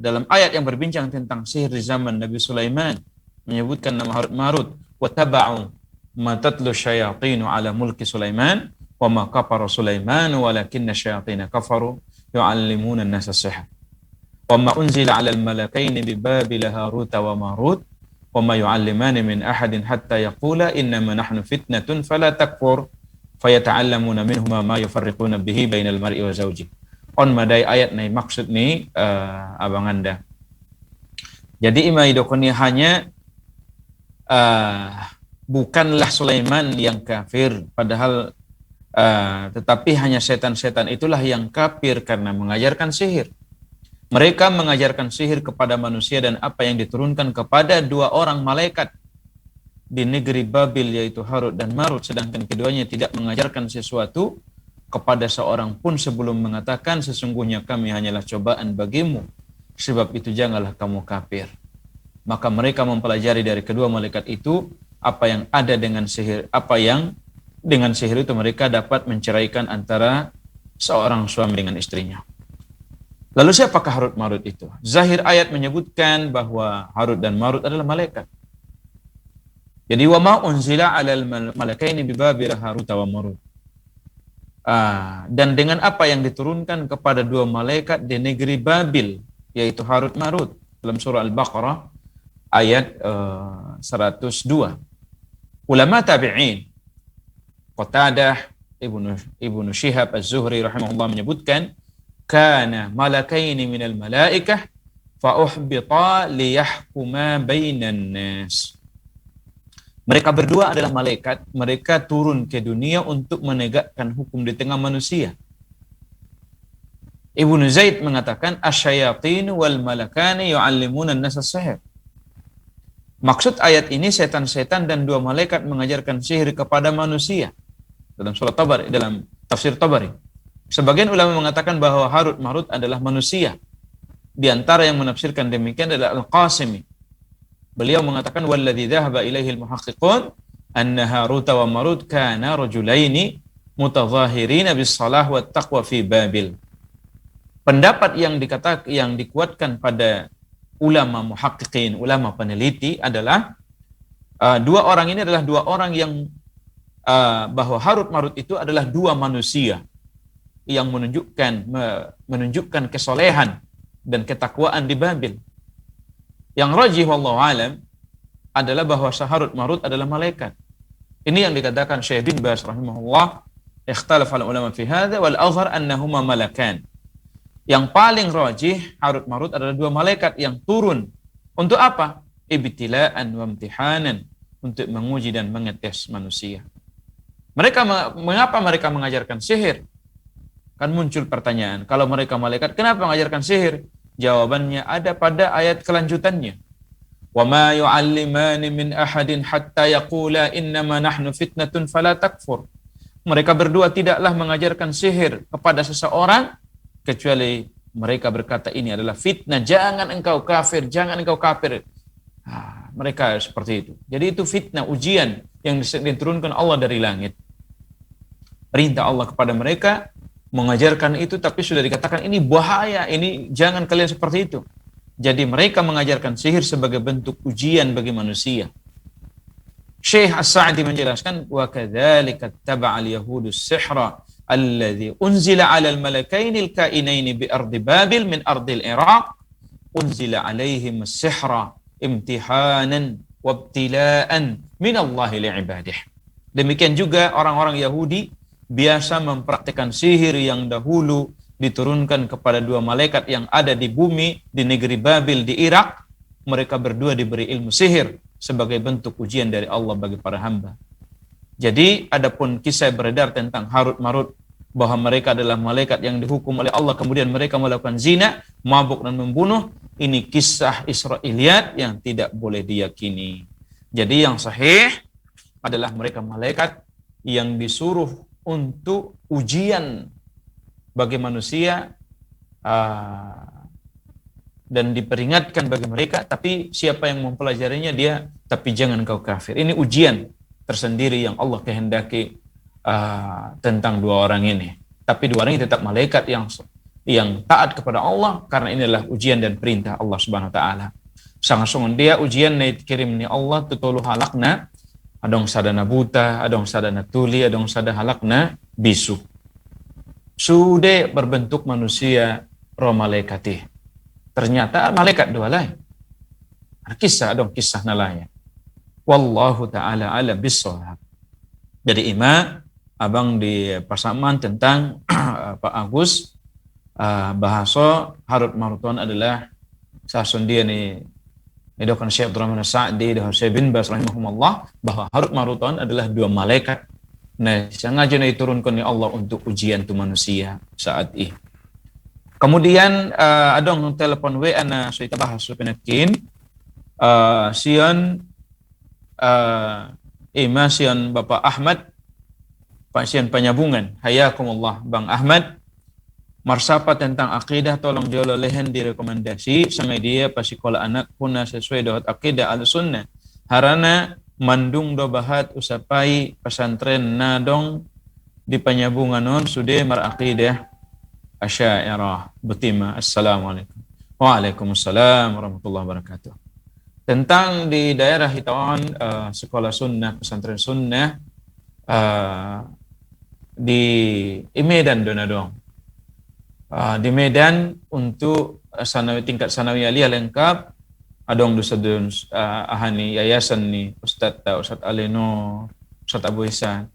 dalam ayat yang berbincang tentang sihir di zaman Nabi Sulaiman menyebutkan nama Harut Marut, wa taba'u ma tatlu syayatinu ala mulki Sulaiman wa ma kafara Sulaiman walakinna syayatina kafaru yu'allimuna an-nasa sihr wa ma unzila 'ala al-malakaini bi Babil Harut wa Marut wa ma yu'allimani min ahadin hatta yaqula innama nahnu fitnatun fala takfur fayata'allamuna minhuma ma yufarriquna bihi bainal mar'i wa zawjihi. On madai ayat ni maksud ni abang anda. Jadi imai dokoni hanya bukanlah Sulaiman yang kafir, padahal tetapi hanya setan-setan itulah yang kafir karena mengajarkan sihir. Mereka mengajarkan sihir kepada manusia dan apa yang diturunkan kepada dua orang malaikat di negeri Babil, yaitu Harut dan Marut, sedangkan keduanya tidak mengajarkan sesuatu kepada seorang pun sebelum mengatakan sesungguhnya kami hanyalah cobaan bagimu, sebab itu janganlah kamu kafir. Maka mereka mempelajari dari kedua malaikat itu apa yang ada dengan sihir, apa yang dengan sihir itu mereka dapat menceraikan antara seorang suami dengan istrinya. Lalu siapakah Harut Marut itu? Zahir ayat menyebutkan bahwa Harut dan Marut adalah malaikat. Jadi wa ma unzila 'alal malakaini bi Babil Harut wa Marut. Dan dengan apa yang diturunkan kepada dua malaikat di negeri Babil, yaitu Harut Marut, dalam surah Al-Baqarah ayat 102. Ulama tabi'in Qatadah, Ibnu Syihab Az-Zuhri rahimahullah menyebutkan, kana malakaini minal malaikah fa uhbita liyahkuma bainan nas. Mereka berdua adalah malaikat, mereka turun ke dunia untuk menegakkan hukum di tengah manusia. Ibnu Zaid mengatakan, asyayatin wal malakani yu'allimuna an-nasa sihr. Maksud ayat ini setan-setan dan dua malaikat mengajarkan sihir kepada manusia. Dalam surah Tabari, dalam tafsir Tabari. Sebagian ulama mengatakan bahwa Harut Marut adalah manusia. Di antara yang menafsirkan demikian adalah Al-Qasimi. Beliau mengatakan walladzi dhahaba ilaihi al-muhaqqiqun anna Harut wa Marut kana rajulaini mutadhahirina bis-shalah wat taqwa fi Babil. Pendapat yang dikuatkan pada ulama muhaqqiqin, ulama peneliti adalah dua orang ini adalah dua orang yang bahwa Harut Marut itu adalah dua manusia yang menunjukkan kesolehan dan ketakwaan di Babil. Yang rajih wallahu alam adalah bahwa Harut Marut adalah malaikat. Ini yang dikatakan Syekh bin Baz rahimahullah, ikhtalafa ulama fi hadza wal azhar annahuma malakan. Yang paling rajih Harut Marut adalah dua malaikat yang turun untuk apa? Ibtila'an wa imtihanan, untuk menguji dan mengetes manusia. Mengapa mereka mengajarkan sihir? Kan muncul pertanyaan, kalau mereka malaikat, kenapa mengajarkan sihir? Jawabannya ada pada ayat kelanjutannya. Wa ma yu'allimani min ahadin hatta yaqula innama nahnu fitnatun fala takfur. Mereka berdua tidaklah mengajarkan sihir kepada seseorang kecuali mereka berkata ini adalah fitnah, jangan engkau kafir, jangan engkau kafir. Mereka seperti itu. Jadi itu fitnah, ujian yang diturunkan Allah dari langit. Perintah Allah kepada mereka mengajarkan itu, tapi sudah dikatakan ini bahaya, ini jangan kalian seperti itu. Jadi mereka mengajarkan sihir sebagai bentuk ujian bagi manusia. Syekh As-Sa'di menjelaskan, wa kadzalika taba'a al-yahudu as-sihra alladhi unzila 'ala al-malakaini al-kainaini bi ardi Babil min ardi al-Iraq unzila 'alaihim as-sihra imtihanan wa ibtila'an min Allah li'ibadihi. Demikian juga orang-orang Yahudi biasa mempraktikkan sihir yang dahulu diturunkan kepada dua malaikat yang ada di bumi di negeri Babil di Irak. Mereka berdua diberi ilmu sihir sebagai bentuk ujian dari Allah bagi para hamba. Jadi adapun kisah beredar tentang Harut Marut bahwa mereka adalah malaikat yang dihukum oleh Allah, kemudian mereka melakukan zina, mabuk dan membunuh, ini kisah Israiliyat yang tidak boleh diyakini. Jadi yang sahih adalah mereka malaikat yang disuruh untuk ujian bagi manusia dan diperingatkan bagi mereka, tapi siapa yang mempelajarinya dia, tapi jangan kau kafir. Ini ujian tersendiri yang Allah kehendaki tentang dua orang ini. Tapi dua orang ini tetap malaikat yang taat kepada Allah, karena inilah ujian dan perintah Allah Subhanahu wa taala. Sangat dia ujian na kirim ni Allah tutulu halakna, adong sadana buta, adong sadana tuli, adong sadana halakna bisu. Sudah berbentuk manusia roh malaikati. Ternyata malaikat dua lain. Kisah nalaya. Wallahu ta'ala ala bissawab. Jadi abang di persamaan tentang Pak Agus bahasa Harut Maruton adalah sasun dia ni Dokan Syekh Abdurrahman Sa'di dan Syekh bin Baz rahimahumullah, bahwa Harut Maruton adalah dua malaikat. Nah, sengaja diturunkan oleh Allah untuk ujian tu manusia saat ini. Kemudian adong telepon WA na so kita bahas penakin sian sian Bapak Ahmad pasien penyambungan. Hayakumullah Bang Ahmad. Marsapa tentang akidah tolong jololehen direkomendasi sama dia pasikola anak puna sesuai dengan akidah al-sunnah. Harana mandung do bahat usapai pesantren nadong di penyambunganon sudah marakidah Asy'ariyah betima. Assalamualaikum. Waalaikumsalam warahmatullahi wabarakatuh. Tentang di daerah Hitawan sekolah sunnah, pesantren sunnah di Medan Donadong. Di Medan untuk tingkat sanawi aliyah lengkap adong dusadun ahani yayasan ni Ustaz Aleno, Ustaz Abu Ihsan,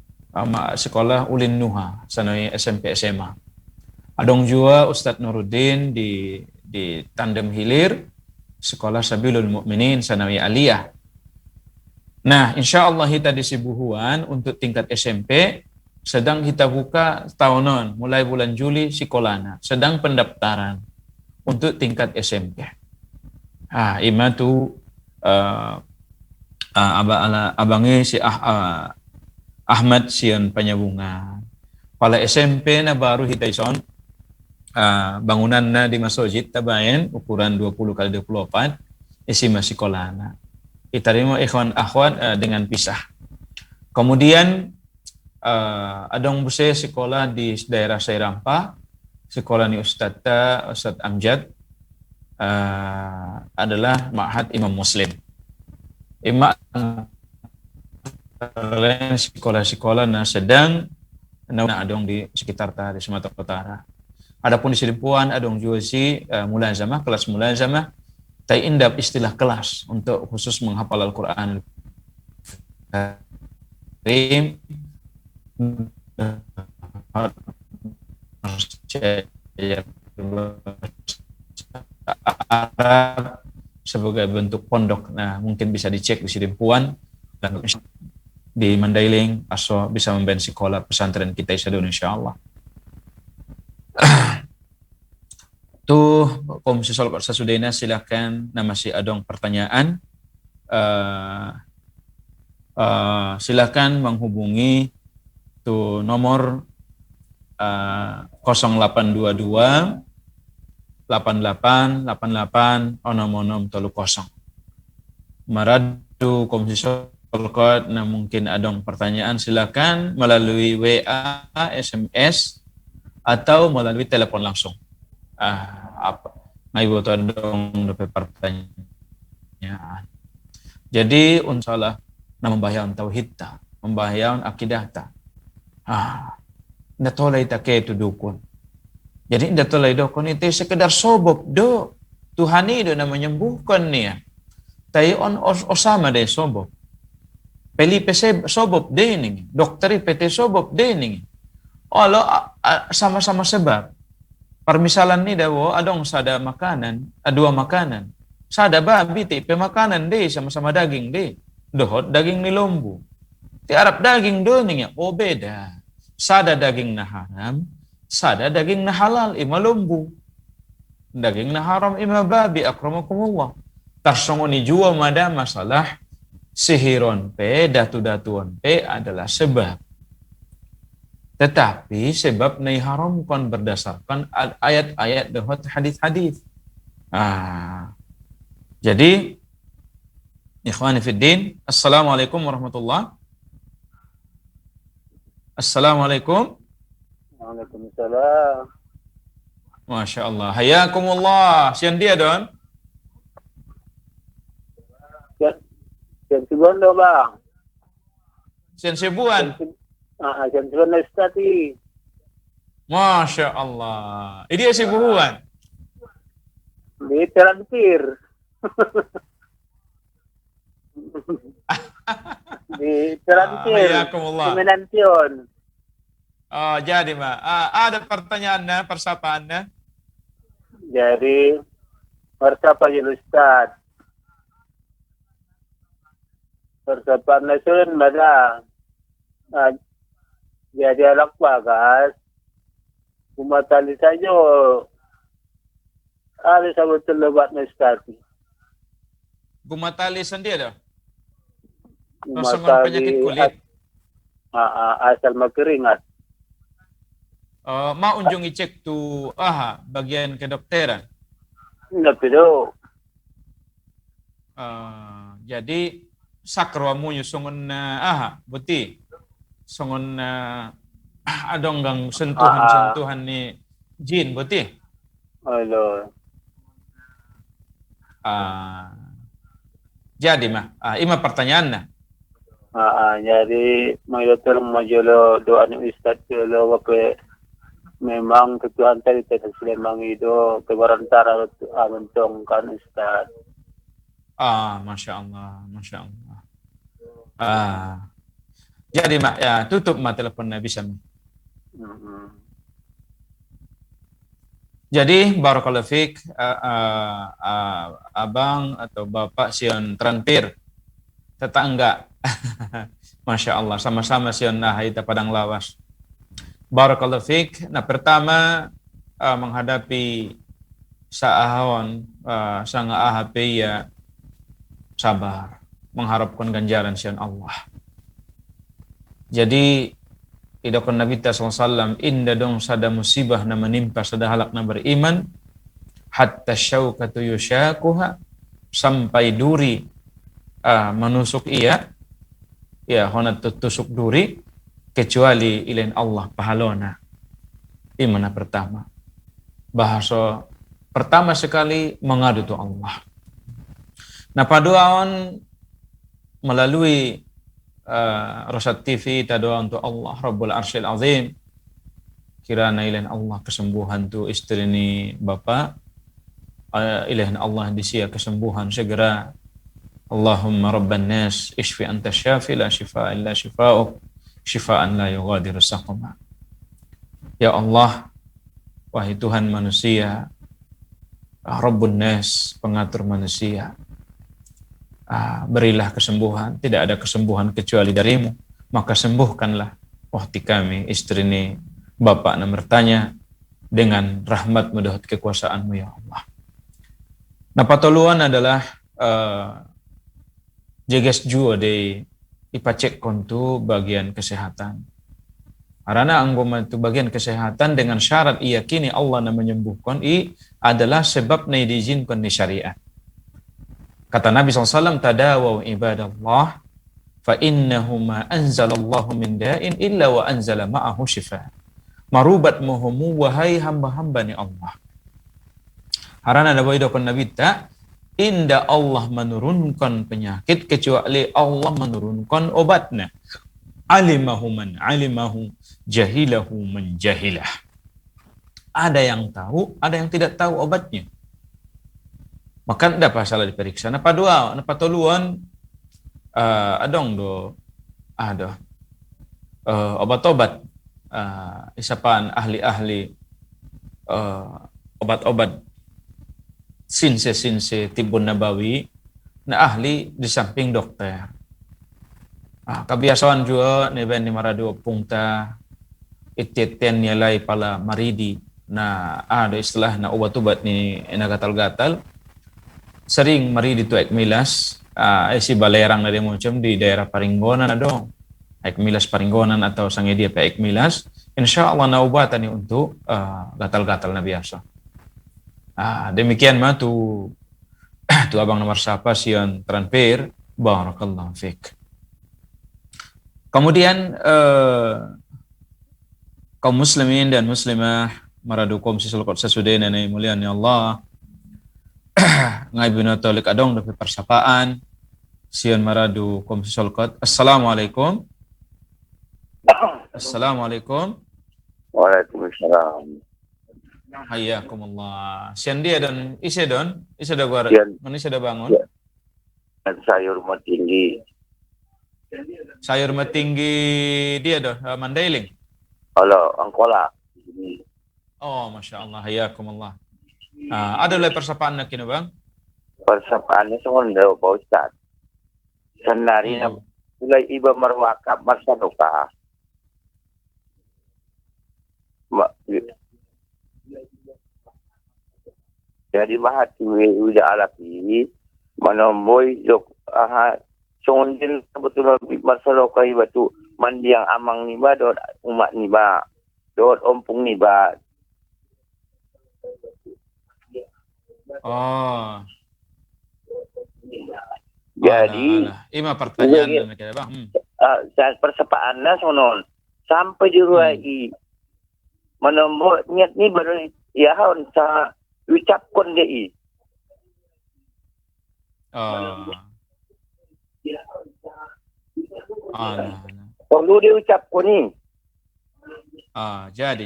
sekolah Ulin Nuha sanawi SMP SMA. Adong juga Ustaz Nuruddin di Tandem Hilir, sekolah Sabilul Mukminin sanawi aliyah. Nah, insyaallah kita di Sibuhuan untuk tingkat SMP sedang kita buka tahunan mulai bulan Juli sekolahnya, sedang pendaftaran untuk tingkat SMP. Ima tu abangi si Ahmad sian penyambungan. Pada SMP na baru hitaison bangunan na di masjid tabayan ukuran 20 kali 24 isi masih sekolahnya. Itarimo ikhwan akhwat dengan pisah. Kemudian adong buse sekolah di daerah Sairampa, sekolah ni Ustaz Amjad adalah Ma'had Imam Muslim. Sekolah-sekolah na sedang na adong di sekitar di Sumatera Utara. Adapun di Silimpuan adong juga si mulazamah, kelas mulazamah, tai indap istilah kelas untuk khusus menghafal Al-Qur'an Karim sebagai bentuk pondok. Nah, mungkin bisa dicek di Silimpuan dan di Mandailing aso bisa membantu sekolah pesantren kita insyaallah. Tuh, Komisi Sholat Sasudena silakan masih adong pertanyaan. Silakan menghubungi tuh nomor 0822 8888 onom 30. Maradu Komisi Sholat mungkin adong pertanyaan silakan melalui WA, SMS atau melalui telepon langsung. Ngayu to adong pertanyaan. Jadi unsalah na membahayaon tauhid ta, membahayaon akidah ta. Ndatolay ta kay tudukon. Jadi ndatolay dokon itu sekedar sobob do. Tuhani do na menyembuhkan niya. Tayon osama de sobob. Pelipe sobob de ning. Dokteri PT sobob de ning. Olo sama-sama sebab. Permisalan ni dawo adong sada makanan, dua makanan. Sada babi ti pe makanan de sama-sama daging de. Dohot daging ni lombu. Ti Arab daging doning ya, oh beda. Sada daging na haram, sada daging na halal, ima lumbu. Daging na haram, ima babi, akramakumullah. Tarsongo ni jua mada masalah sihiron pe, datu-datuan pe adalah sebab. Tetapi sebab na iharamkan berdasarkan ayat-ayat dan hadis-hadis. Jadi, ikhwani fiddin, assalamualaikum warahmatullahi. Assalamualaikum. Waalaikumsalam. Masya Allah. Hayakumullah. Sian dia don. Jam 9 dong bang. Sian sebuan. Jam 9 na start eh. Masya Allah. Ini dia sebuan. Di Terampir. Di Terampir. Hayakumullah. Dimension. Oh, jadi Mbak. Ada pertanyaannya, persapaannya. Jadi, bersapa ya Ustaz. Bersapa nasun mada. Jadi anak bagas. Umatali saja. Ada sabut lebat na Ustaz. Gumatali sendiri dah. Rongsokan penyakit kulit. Asal makeringat. Mau unjungi cek tu bagian kedokteran. Tidak perlu. Jadi sakramu yusongon buti songon adonggang sentuhan ni jin buti. Halo. Jadi ima pertanyaan na. Jadi dokter majolo doa ni Ustaz lo wape memang ketuhan tadi tidak memang itu kebarantara mentong kan Ustaz. Masya Allah, masya Allah. Jadi ya tutup teleponnya bisa. Jadi barakallahu fiik, abang atau bapak sion Terampir, tetangga, masya Allah, sama-sama sion Haita Padang Lawas. Barakallahu fiik. Nah pertama menghadapi saahon sang AHP ya sabar, mengharapkan ganjaran sion Allah. Jadi idakon Nabi SAW inda dong sada musibah na menimpa sada halak na beriman hatta syaukatu yushakuha sampai duri menusuk ia ya honat tusuk duri kecuali ilain Allah pahalona. Imana pertama. Bahasa pertama sekali mengadu tu Allah. Nah paduaon melalui Rosat TV doa untuk Allah Rabbul Arsyil Azim. Kirana ilahin Allah kesembuhan tu istri ni bapa. Ilahin Allah disia kesembuhan segera. Allahumma Rabban Nas ishfi anta syafi la shifa illa shifa'uk shifaan la yughadiru saqama. Ya Allah, wahai Tuhan manusia, Rabbun Nas, pengatur manusia, berilah kesembuhan, tidak ada kesembuhan kecuali darimu, maka sembuhkanlah wahti kami, istri ini, bapak nak bertanya, dengan rahmat mudahat kekuasaanmu ya Allah. Nah patoluan adalah jeges jua de ipacek kontu bagian kesehatan. Karena anggoma itu bagian kesehatan dengan syarat iyakini Allah na menyembuhkan adalah sebab na diizinkan di syariat. Kata Nabi SAW, tadawaw ibadallah, fa innahu ma anzalallahu min da'in illa wa anzala ma'ahu shifa. Marubat muhumu wahai hamba-hamba ni Allah. Harana ada baidokon Nabi tak, inda Allah menurunkan penyakit, kecuali Allah menurunkan obatnya. Alimahu man alimahu, jahilahu man jahilah. Ada yang tahu, ada yang tidak tahu obatnya. Maka tidak masalah diperiksa. Napa dua, napa toluan, adong do, obat-obat, isapan ahli-ahli, obat-obat sinse tibun nabawi, na ahli di samping dokter. Kebiasaan juga neben ni maradu pungta iteten nilai pala maridi na ada istilah na ubat-ubat ni na gatal-gatal sering maridi tu ek milas si balerang na macam di daerah Paringgonan ada ek milas Paringgonan atau sange dia pa ek milas insyaallah na ubatan ni untuk gatal-gatal na biasa. Demikian mah tu abang nomor siapa sian transfer barakallahu fik. Kemudian kaum muslimin dan muslimah maradu kaum sisulkot sesudena na mulian ya Allah ngai binatolik adong dapat persapaan sian maradu kaum sisulkot. Assalamualaikum. Assalamualaikum. Waalaikumsalam. Hayyakumullah. Sian dia dan ise dah gua mana ise dah bangun. Ya. Sayur rumah tinggi. Sayur metinggi dia dah Mandailing. Halo, Angkola. Oh, masya Allah, hayyakumullah. Ada lagi persapaan nak kini bang? Persapaannya semuanya Pak Ustaz. Senari na mulai iba marwakap marsanuka. Jadi bahat udah alaki manomboy jok sungundin kebetulan marsanuka iba tu mandiang amang ni ba dot umat ni ba dot ompung ni ba. Oh. Jadi ima pertanyaan nak bang. Saat persapaannya sonon sampai di ruai menemui niat ni baru ya haun sa ucapkan dia perlu dia ucapkan ni jadi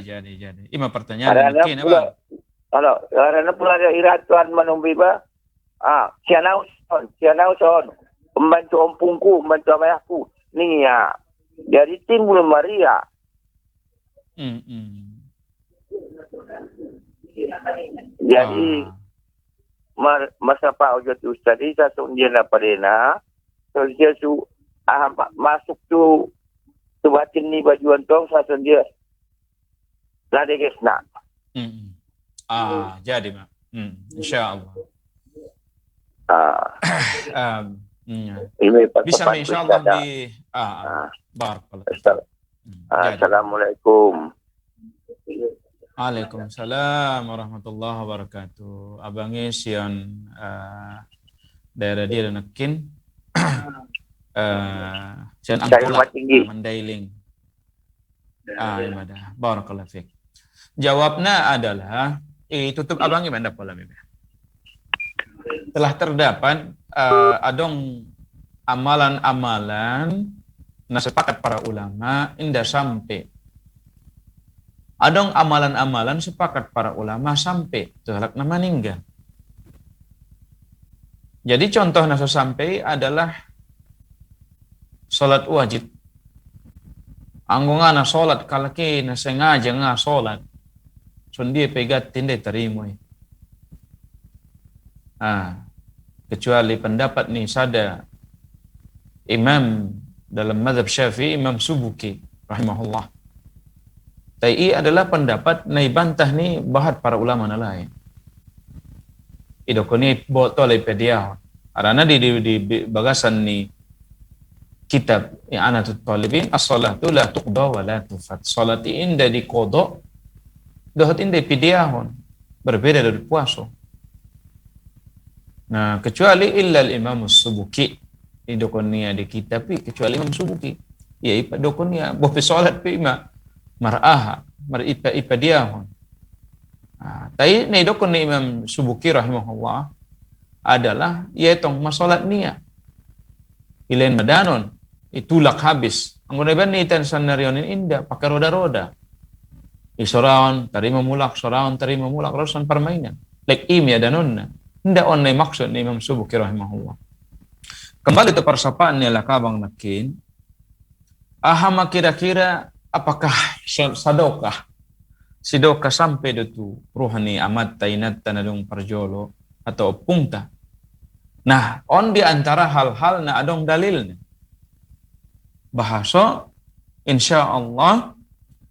ima pertanyaan mungkin bang. Kalau karena pula ada iratuan menumbi ba sianau son membantu ompungku membantu ayahku ni ya dari timbul Maria jadi masa Pak Ojot Ustaz ini satu dia na parena so dia masuk tu batin ni bajuan tong satu dia lade gesna jadi mak insyaallah bisa insyaallah di barakallah. Assalamualaikum. Waalaikumsalam warahmatullahi wabarakatuh. Abangnya sian daerah dia nakin sian Angkola Mandailing. Ibadah. Barakallahu fiik. Jawabnya adalah tutup abangnya mana pola mebe. Telah terdapat adong amalan-amalan na sepakat para ulama indah sampai adong amalan-amalan sepakat para ulama sampai terhadap nama meninggal. Jadi contoh nasa sampai adalah salat wajib. Anggungan na salat kalaki na sengaja nga salat. Sundi pegat tindai terima. Kecuali pendapat ni sada imam dalam mazhab Syafi'i Imam Subuki rahimahullah. Tai adalah pendapat na ibantah ni bahat para ulama na lain. Idoko ni boto lay pediah. Arana di bagasan ni kitab I'anatul Talibin as-salatu la tuqda wa la tufat. Salati inda di qada dohot inda pediahon. Berbeda dari puasa. Nah, kecuali illa al-Imam Subuki. Idoko ni ada kitab kecuali Imam Subuki. Ya ipa doko ni boh salat pi mar'aha ipa diahon. Tai ni doko ni Imam Subuki rahimahullah adalah yaitung masalat niya. Ilain madanon itulak habis. Ang gunaban ni tan sanarionin inda pakai roda-roda. Isoraon tarima mulak rasan permainan. Like imya danonna. Nda on maksud ni Imam Subuki rahimahullah. Kembali ke persapaan ni lah kabang nakin. Ahama kira-kira apakah sidokah sampai itu ruhani amat tainat tanadong parjolo atau pungta. Nah, on di antara hal-hal na adong dalilnya. bahasa insya Allah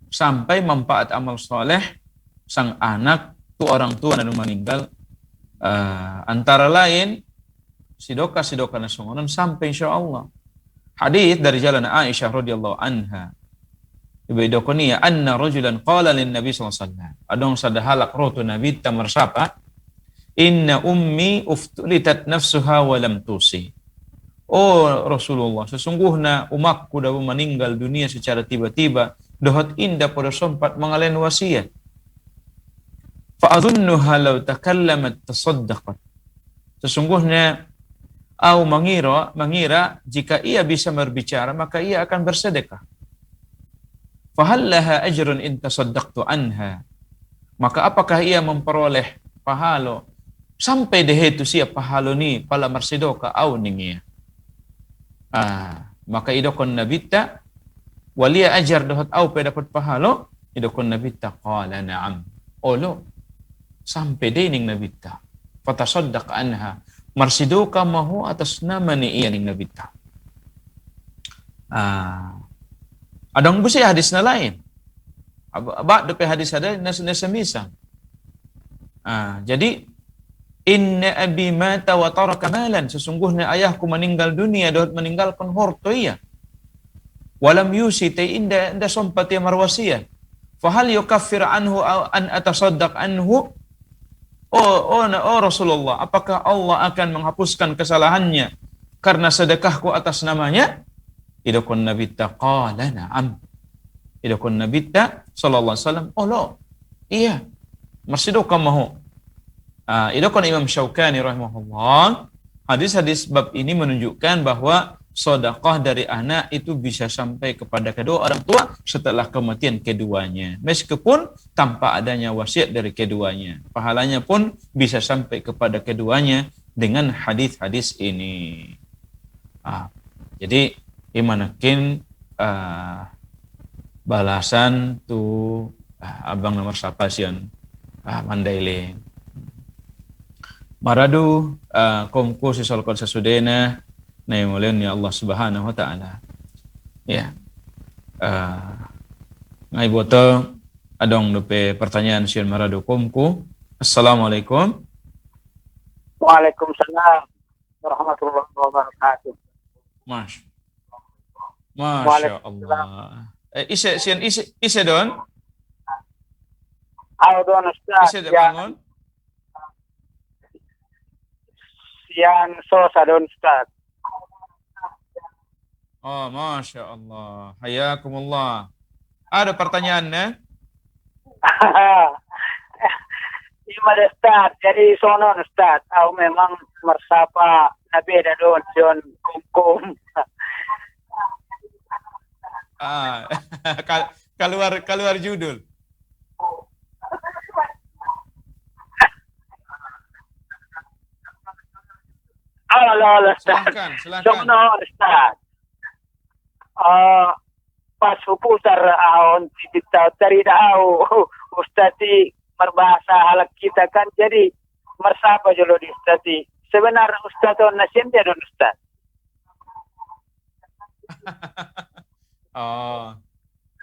sampai manfaat amal soleh sang anak tu orang tua anu meninggal, antara lain sidoka nasungonon sampai insya Allah. Hadis dari jalan Aisyah radhiyallahu anha, ibadokoniya anna rajulan qala lin nabi sallallahu alaihi wasallam, adong sadahalak rotu nabi tamar sapa, inna ummi uftulitat nafsuha wa lam tusi. Oh Rasulullah, sesungguhnya umatku dah meninggal dunia secara tiba-tiba, dohot indah pada sempat mengalen wasiat. Fa'adhunnuha law takallamat tasaddaqat. Sesungguhnya au mengira jika ia bisa berbicara maka ia akan bersedekah. Fahal laha ajrun in tasaddaqtu anha. Maka apakah ia memperoleh pahalo sampai dehetu siap pahalo ni pala marsidoka au ningia. Maka idokon nabita walia ajar dohot au pe dapat pahalo, idokon nabita qala na'am. Olo sampai dening nabita. Fatasaddaq anha. Marsidoka mahu atas nama ni iya ning nabita. Adang busi hadis na lain. Aba depe hadis ada nasa misang. Jadi inna abi mata wa taraka malan, sesungguhnya ayahku meninggal dunia dan meninggalkan harta ia. Walam yusi ta inda sompat ya marwasiyah. Fahal yukaffir anhu an atasaddaq anhu? Oh Rasulullah, apakah Allah akan menghapuskan kesalahannya karena sedekahku atas namanya? Idakun nabita qala na'am. Idakun nabita sallallahu alaihi wasallam, oh lo, iya, marsidoka mahu. Idakun Imam Syaukani rahimahullah, hadis-hadis bab ini menunjukkan bahwa sedekah dari anak itu bisa sampai kepada kedua orang tua setelah kematian keduanya. Meskipun tanpa adanya wasiat dari keduanya. Pahalanya pun bisa sampai kepada keduanya dengan hadis-hadis ini. Jadi imanakin balasan tu abang nomor siapa sian Mandailing. Maradu komku sisolkon sesudena na imulen ni Allah Subhanahu wa taala. Ya. Ngai boto adong dupe pertanyaan sian maradu komku. Assalamualaikum. Waalaikumsalam warahmatullahi wabarakatuh. Masya Allah. Ise don? Don Ustaz. Ise bangun? Sian sosa don Ustaz. Oh, Masya Allah. Hayakumullah. Ada pertanyaannya? Ima Ustaz, jadi sonon Ustaz, au memang mersapa nabi ada don John kum. Keluar judul. Allah Ustaz. Silakan. Sonon Ustaz. Pas putar ahon kita dari dau Ustazi berbahasa halak kita kan jadi mersapa jolo di Ustazi. Sebenarnya Ustaz on nasin dia don Ustaz.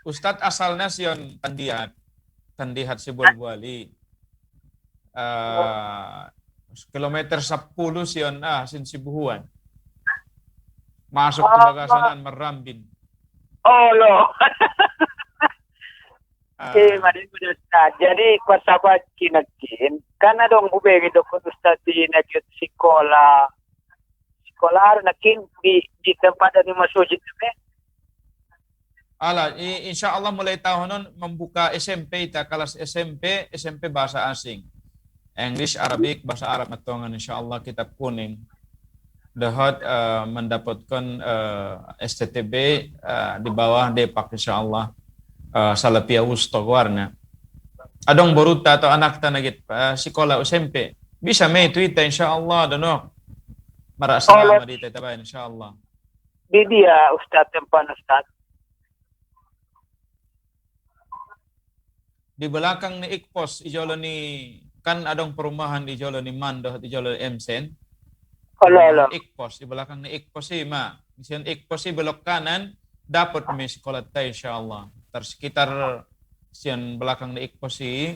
Ustadz asalnya sion Tandihat Sibol-Buali. Kilometer 10 sion sin Sibuhuan. Masuk ke Bagasanan Merambin. Oh lo. Madin Ustaz. Jadi pasabat kinakin karena dong ube gitu Ustaz di nakit sekolah nakin di tempat dari masjid itu. Insya Allah mulai tahun membuka SMP, kelas SMP bahasa asing. English, Arabic, bahasa Arab matongan insya Allah kitab kuning. Dahat mendapatkan STTB di bawah Depak insya Allah Salapia Wusto warna. Adong boruta atau anak tanagit sekolah SMP. Bisa may Twitter insya Allah dono. Marasama di tetapan insya Allah. Di dia Ustaz tempat Ustaz. Di belakang ni Ikpos ijolo ni kan adong perumahan ijolo ni Mando ijolo Emsen. Kalau Ikpos di belakang ni Ikpos ma. Sian Ikpos belok kanan dapat mi sekolah ta insyaallah. Sekitar sian belakang di Ikposi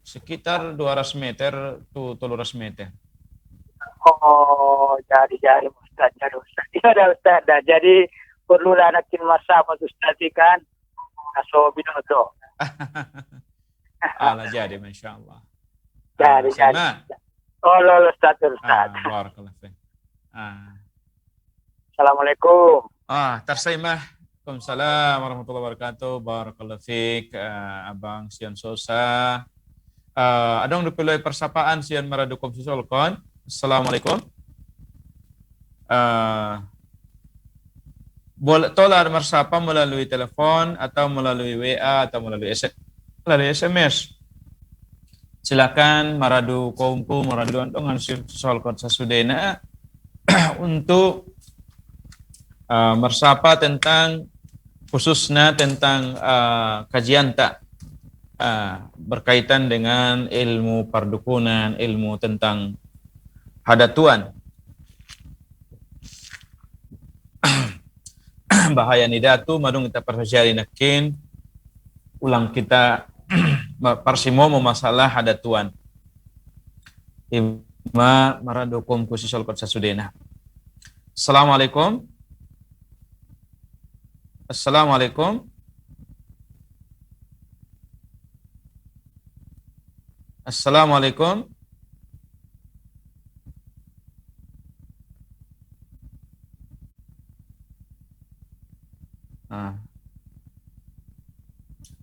sekitar 200 meter tu 300 meter. Oh, jadi Ustaz, jadi Ustaz. Iya dah Ustaz dah. Jadi perlulah nakin masa apa Ustaz kan. Aso binoto. Ala jadi masyaallah. Jadi. Sama. Oh, lo Ustaz. Barakallahu fiik. Assalamualaikum. Tersaimah. Waalaikumsalam warahmatullahi wabarakatuh. Barakallahu fiik. Abang Sian Sosa. Adong dipilih persapaan Sian Maradukum Sisolkon. Assalamualaikum. Boleh tolar mersapa melalui telepon atau melalui WA atau melalui SMS. Silakan maradu kaumku maradu dengan Sisolkon Sasudena untuk mersapa tentang khususnya tentang kajian tak berkaitan dengan ilmu perdukunan, ilmu tentang hadatuan. Bahaya nidatu madung kita persajari nakin ulang kita parsimo masalah hadatuan. Ima maradukum kusisol kot sasudena. Assalamualaikum. Assalamualaikum. Assalamualaikum.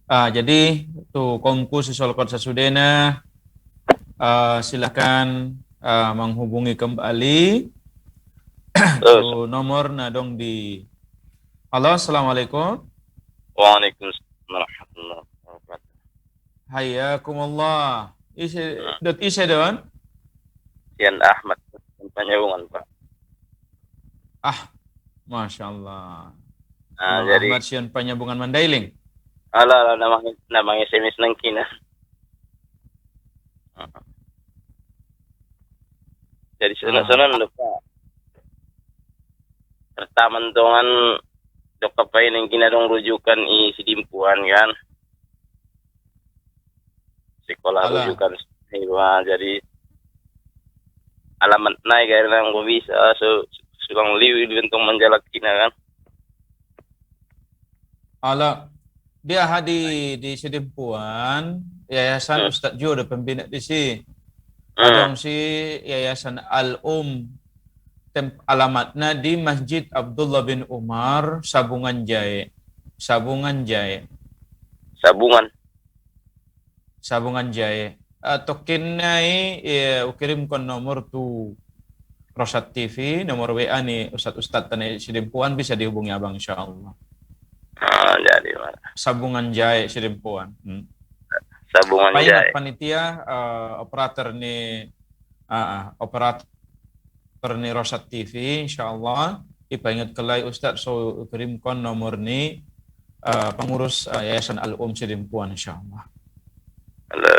Jadi tuh kongku sisolkot sasudena silakan menghubungi kembali tuh nomor nadong di. Halo, assalamualaikum. Waalaikumsalam warahmatullahi wabarakatuh. Hayakumullah. Ise don. Sian Ahmad Panyabungan Pak. Masya Allah. Jadi Ahmad Sian Panyabungan Mandailing. ala namanya SMS nang kina. Jadi sunan Pak. Pertama tongan dok apa yang kina dong rujukan sidimpuan kan. Sekolah rujukan jadi alamat naik karena nggak bisa sulang liwi untuk menjalak kina kan. Dia hadir di Sidimpuan, Yayasan Ustadz Jo ada pembina di si. Adong si Yayasan Al-Um. Alamatnya di Masjid Abdullah bin Umar, Sabungan Jaya. Sabungan Jaya. Tokinnya ukirim kon nomor tu Rosat TV, nomor WA nih Ustadz tanah Sidimpuan bisa dihubungi abang insyaallah. Jadi mana? Sabungan Jaya Sidimpuan. Sabungan Jaya. Panitia operator nih Rosat TV insyaallah ipaingat kelai Ustadz so kirimkan nomor ni pengurus Yayasan Al-Um Sidimpuan insyaallah. Halo.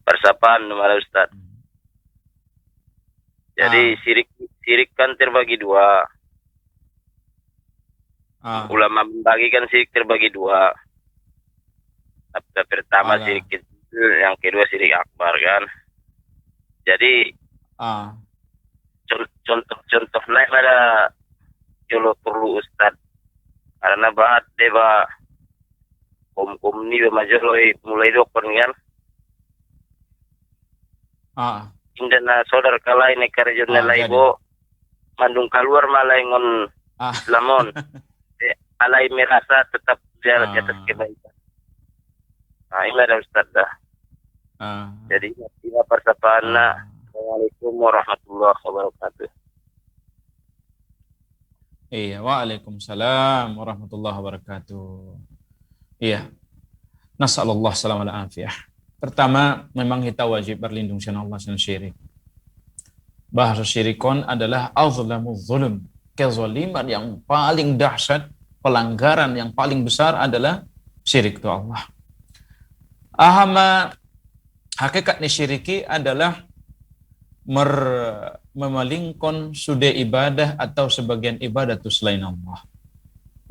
Persapaan nomor Ustadz. Jadi sirik kan terbagi dua. Ulama membagikan sirik terbagi dua. Pertama sirik kecil, yang kedua sirik akbar kan. Jadi contoh lain ada jolo perlu Ustad karena bahat deba kom ni bemajoloi mulai dokon kan. Indana saudara kalai ne karjona laibo mandung keluar malaingon lamon. Alai merasa tetap jalan di atas kebaikan. Ini ada Ustaz dah. Jadi ini persapaan. Assalamualaikum warahmatullahi wabarakatuh. Iya, waalaikumsalam warahmatullahi wabarakatuh. Iya. Nasallallahu salam ala afiyah. Pertama, memang kita wajib berlindung sama Allah dan syirik. Bahasa syirikon adalah azlamuz zulm. Kezaliman yang paling dahsyat, pelanggaran yang paling besar adalah syirik itu Allah. Hakikat ni syiriki adalah memalingkan sudah ibadah atau sebagian ibadah itu selain Allah.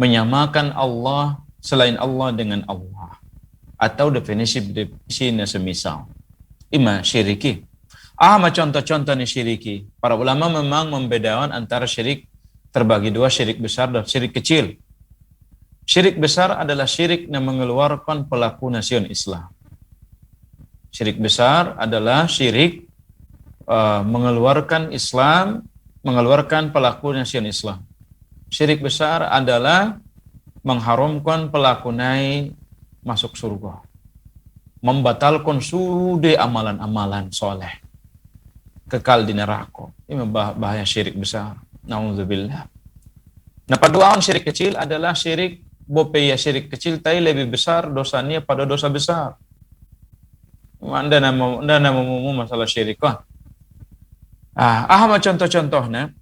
menyamakan Allah selain Allah dengan Allah, atau definisi semisal ima syiriki. Contoh-contoh ni syiriki. Para ulama memang membedakan antara syirik terbagi dua, syirik besar dan syirik kecil. Syirik besar adalah syirik yang mengeluarkan pelaku nasion Islam. Syirik besar adalah syirik mengeluarkan Islam, mengeluarkan pelaku nasion Islam. Syirik besar adalah mengharamkan pelakunai masuk surga, membatalkan sude amalan-amalan soleh, kekal di neraka. Ini bahaya syirik besar. Nauzubillah. Nah, paduaan syirik kecil adalah syirik bopeya syirik kecil tapi lebih besar dosanya pada dosa besar. Anda nama masalah syirik kan? Contoh-contohnya.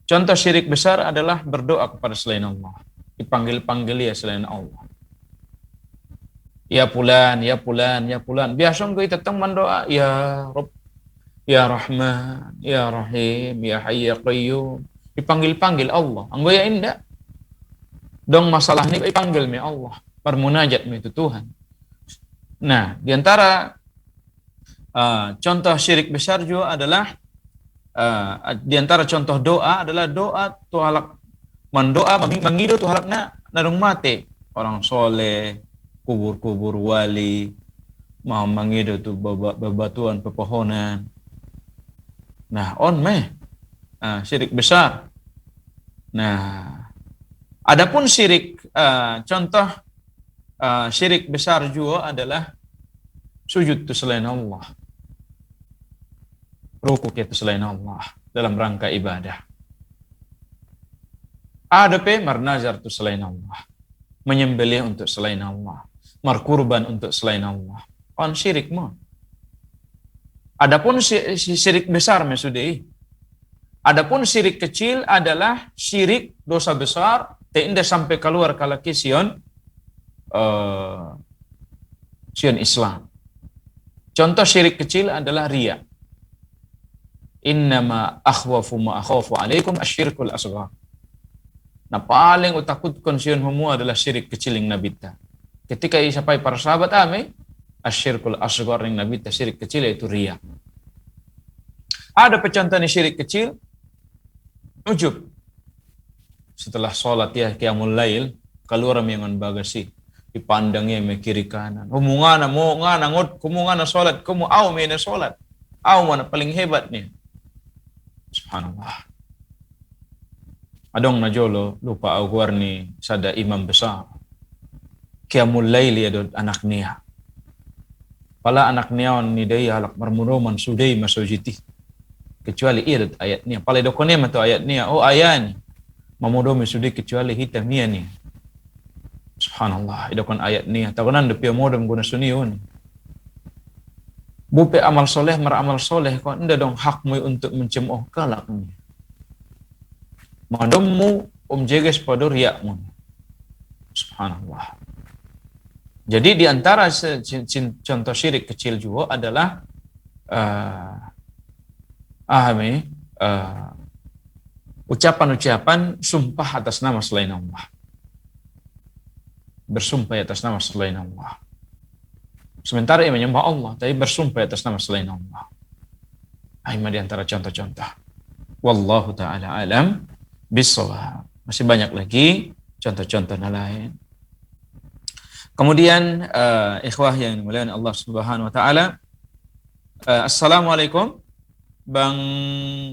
Contoh syirik besar adalah berdoa kepada selain Allah. Dipanggil-panggil ya selain Allah. Ya pulan, ya pulan, ya pulan. Biasa kita tetang mendoa, ya Rabb, ya Rahman, ya Rahim, ya Hayy ya Qayyum. Dipanggil-panggil Allah. Anggo ya indah. Dong masalah ini dipanggil mi Allah. Bermunajat mi itu Tuhan. Nah, diantara contoh syirik besar juga adalah di antara contoh doa adalah doa tuhalak mendoa mengido tuhalak narung mati orang soleh, kubur-kubur wali, mau mengido tu bebatuan pepohonan. Nah, syirik besar. Nah, adapun syirik contoh syirik besar juga adalah sujud tu selain Allah. Rukuk itu selain Allah dalam rangka ibadah. Ada marnazar itu selain Allah. Menyembelih untuk selain Allah. Markurban untuk selain Allah. On syirik mah. Adapun syirik besar mesudei. Adapun syirik kecil adalah syirik dosa besar tidak sampai keluar kalaki sion Islam. Contoh syirik kecil adalah riya. Innama akhwafu ma akhafu alaikum asyirkul asghar. Nah, paling utakutkan sion humu adalah syirik kecil yang nabita. Ketika isapai para sahabat asyirkul asghar yang nabita syirik kecil yaitu riya. Ada pecontoh syirik kecil ujub. Setelah sholat ya qiyamul lail keluar mengan bagasi dipandangnya me kiri kanan. Humungana mo ngana ngot kumungana sholat kumu au mena sholat. Au mana paling hebat nih. Subhanallah. Adong najolo lupa awar ni sada imam besar. Qiyamul lail ya anak niya. Pala anak niya ni daya halak marmuroman sudai masujiti. Kecuali irat ayat niya. Pala dokone mato ayat niya. Oh ayan. Mamudome sudai kecuali hitam niya ni. Subhanallah. Idokon ayat niya. Takunan depia modem guna suniun. Bupe amal soleh, meramal soleh, kau anda dong hakmu untuk mencemooh kalaknya. Madommu jeges pada riakmu. Subhanallah. Jadi di antara contoh syirik kecil juga adalah ucapan-ucapan sumpah atas nama selain Allah. Bersumpah atas nama selain Allah. Sementara ia menyembah Allah, tapi bersumpah atas nama selain Allah. Ini di antara contoh-contoh. Wallahu ta'ala alam bissawab. Masih banyak lagi contoh-contoh lain. Kemudian ikhwah yang dimuliakan Allah Subhanahu wa taala. Assalamualaikum Bang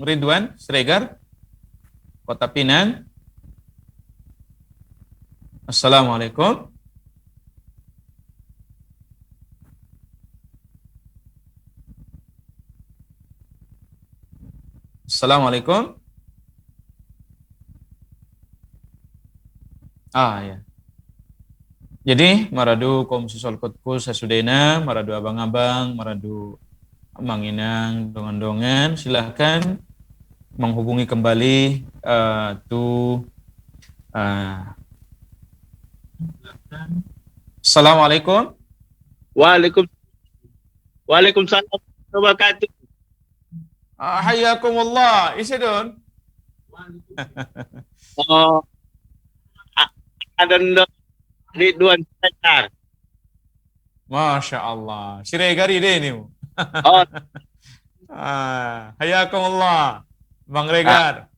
Ridwan Sregar Kota Pinang. Assalamualaikum. Assalamualaikum. Ya. Jadi maradu kaum sisol kotku sasudena, maradu abang-abang, maradu manginang dongan-dongan, silahkan menghubungi kembali Assalamualaikum. Waalaikumsalam warahmatullahi wabarakatuh. Hayyakumullah. Isi don. Adon Ridwan Sajar. Masya Allah. Si Regari deh ini. Oh, Hayakumullah. Bang Regar.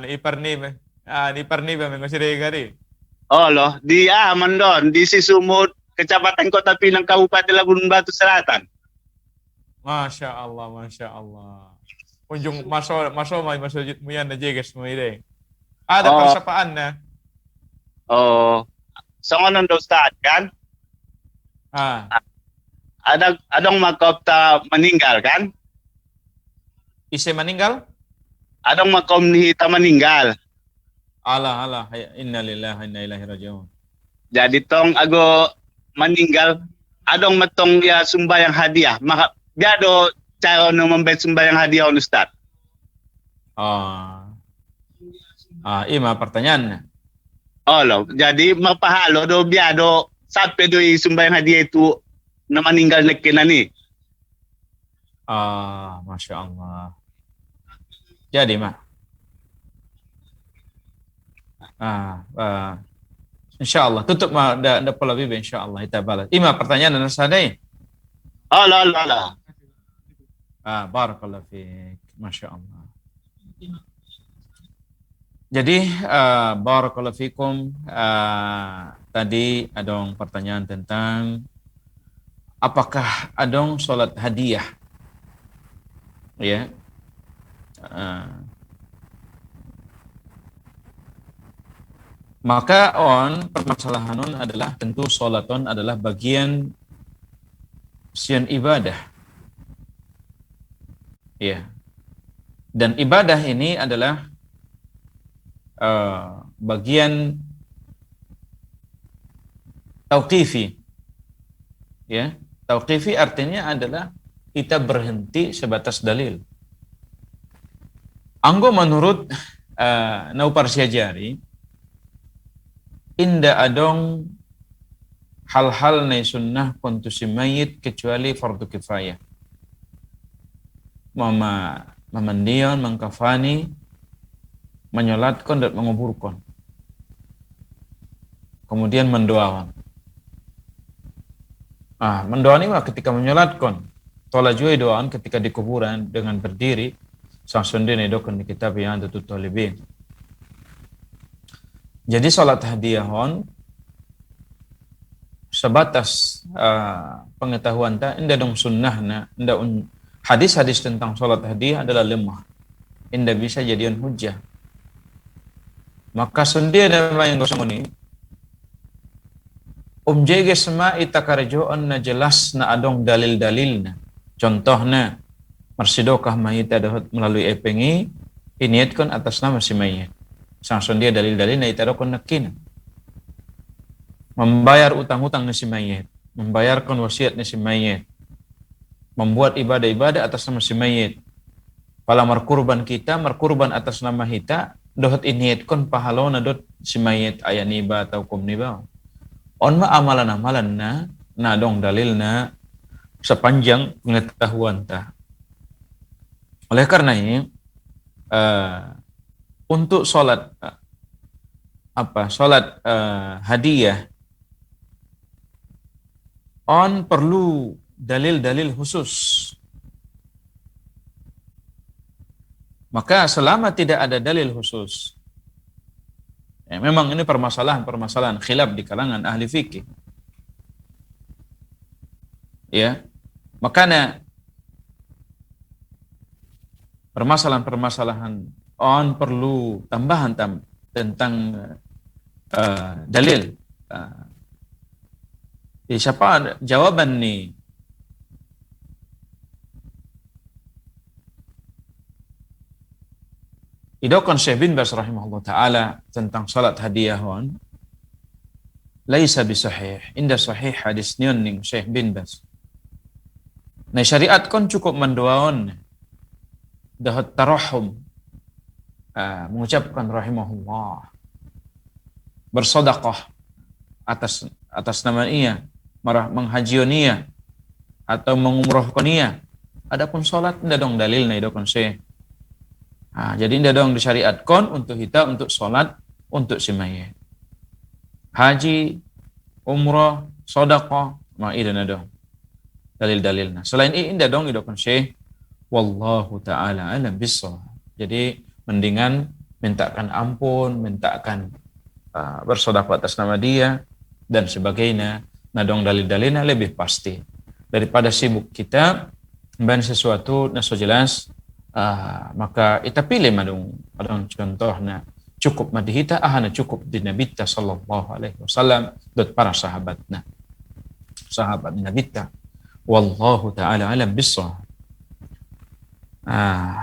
Ni parni ba mga si Regari. oh loh, di aman doon, di Sisumut, Kecamatan Kota Pinang, Kabupaten Labuan Batu Selatan. Masya Allah, Masya Allah. Kunjung masuk masuk mo yan na jeges mo ide. Ada Oh. persapaan na. Oh, so ngayon daw Ustad kan? Adong makopta meninggal kan? Ise meninggal? Adong makom ni hita meninggal. Allah, inna lillahi wa inna ilaihi rajiun. Jadi tong ago meninggal, adong matong ya sumbayang hadiah. Maka dia do cara no membet sumbayang hadiah on Ustad. Ima pertanyaan. Oh loh, jadi mapahalo do biado sampai do sumbayang hadiah itu na meninggal na kinani. Masya Allah. Jadi insyaallah tutup da pola bibi insyaallah kita balas. Ima pertanyaan dan sadai. Oh lah. Barakallahu fiik. Masya Allah. Jadi barakallahu fikum, tadi adong pertanyaan tentang apakah adong salat hadiah. Ya. Maka permasalahan adalah tentu salaton adalah bagian sian ibadah. Ya. Dan ibadah ini adalah bagian tauqifi. Ya, tauqifi artinya adalah kita berhenti sebatas dalil. Anggo menurut Naupar Syajari, inda adong hal-hal na sunnah kontusi mayit kecuali fardu kifayah. Memandion, mengkafani, menyolatkan dan menguburkan. Kemudian mendoakan. Mendoakan ini ketika menyolatkan. Tola juga doaan ketika di kuburan dengan berdiri. Sang sundin edokan di kitab yang tutut tolibin. Jadi salat hadiyahon sebatas pengetahuan ta inda dong sunnahna, inda hadis-hadis tentang salat hadiah adalah lemah. Inda bisa jadian hujjah. Maka sundia na yang gosong ni jege sama ita karjoon na jelas na adong dalil-dalil na. Contohnya marsidokah mayita dapat melalui epengi iniatkan atas nama si mayit. Sangson dia dalil-dalil na itarokon nakin. Membayar utang-utang na si mayit, membayarkan wasiat na si mayit, membuat ibadah-ibadah atas nama si mayit. Pala markurban kita, markurban atas nama kita, dohot iniatkan pahalo na dot si mayit aya niba atau kum niba. On ma amalan-amalan na dong dalil na sepanjang pengetahuan ta. Oleh karena ini untuk salat hadiah perlu dalil-dalil khusus. Maka selama tidak ada dalil khusus, memang ini permasalahan khilaf di kalangan ahli fikih. Ya, makanya permasalahan perlu tambahan tentang dalil. Siapa jawaban nih? Idokon Syekh bin Baz rahimahullah ta'ala tentang salat hadiah laisa bisahih. Inda sahih hadis nion ning Syekh bin Baz. Nah syariat kon cukup mendoaon dahat tarahum, mengucapkan rahimahullah, bersedekah atas nama ia, menghajion ia atau mengumrohkan ia. Adapun salat ndak dong dalil na idokon Syekh. Jadi ndak dong disyariatkan untuk kita untuk salat untuk si mayit. haji, umrah, sedekah, ma idana dong. Dalil-dalilna. Selain indah dong idokon syekh, wallahu taala alam bissawab. Jadi mendingan mintakan ampun, mintakan bersedekah atas nama dia dan sebagainya. Nah dong dalil-dalilnya lebih pasti daripada sibuk kita ban sesuatu naso jelas. Maka kita pilih madung contohnya cukup madihita ahana cukup di Nabi sallallahu alaihi wasallam dot para sahabat Nabi ta wallahu taala alam bissawab.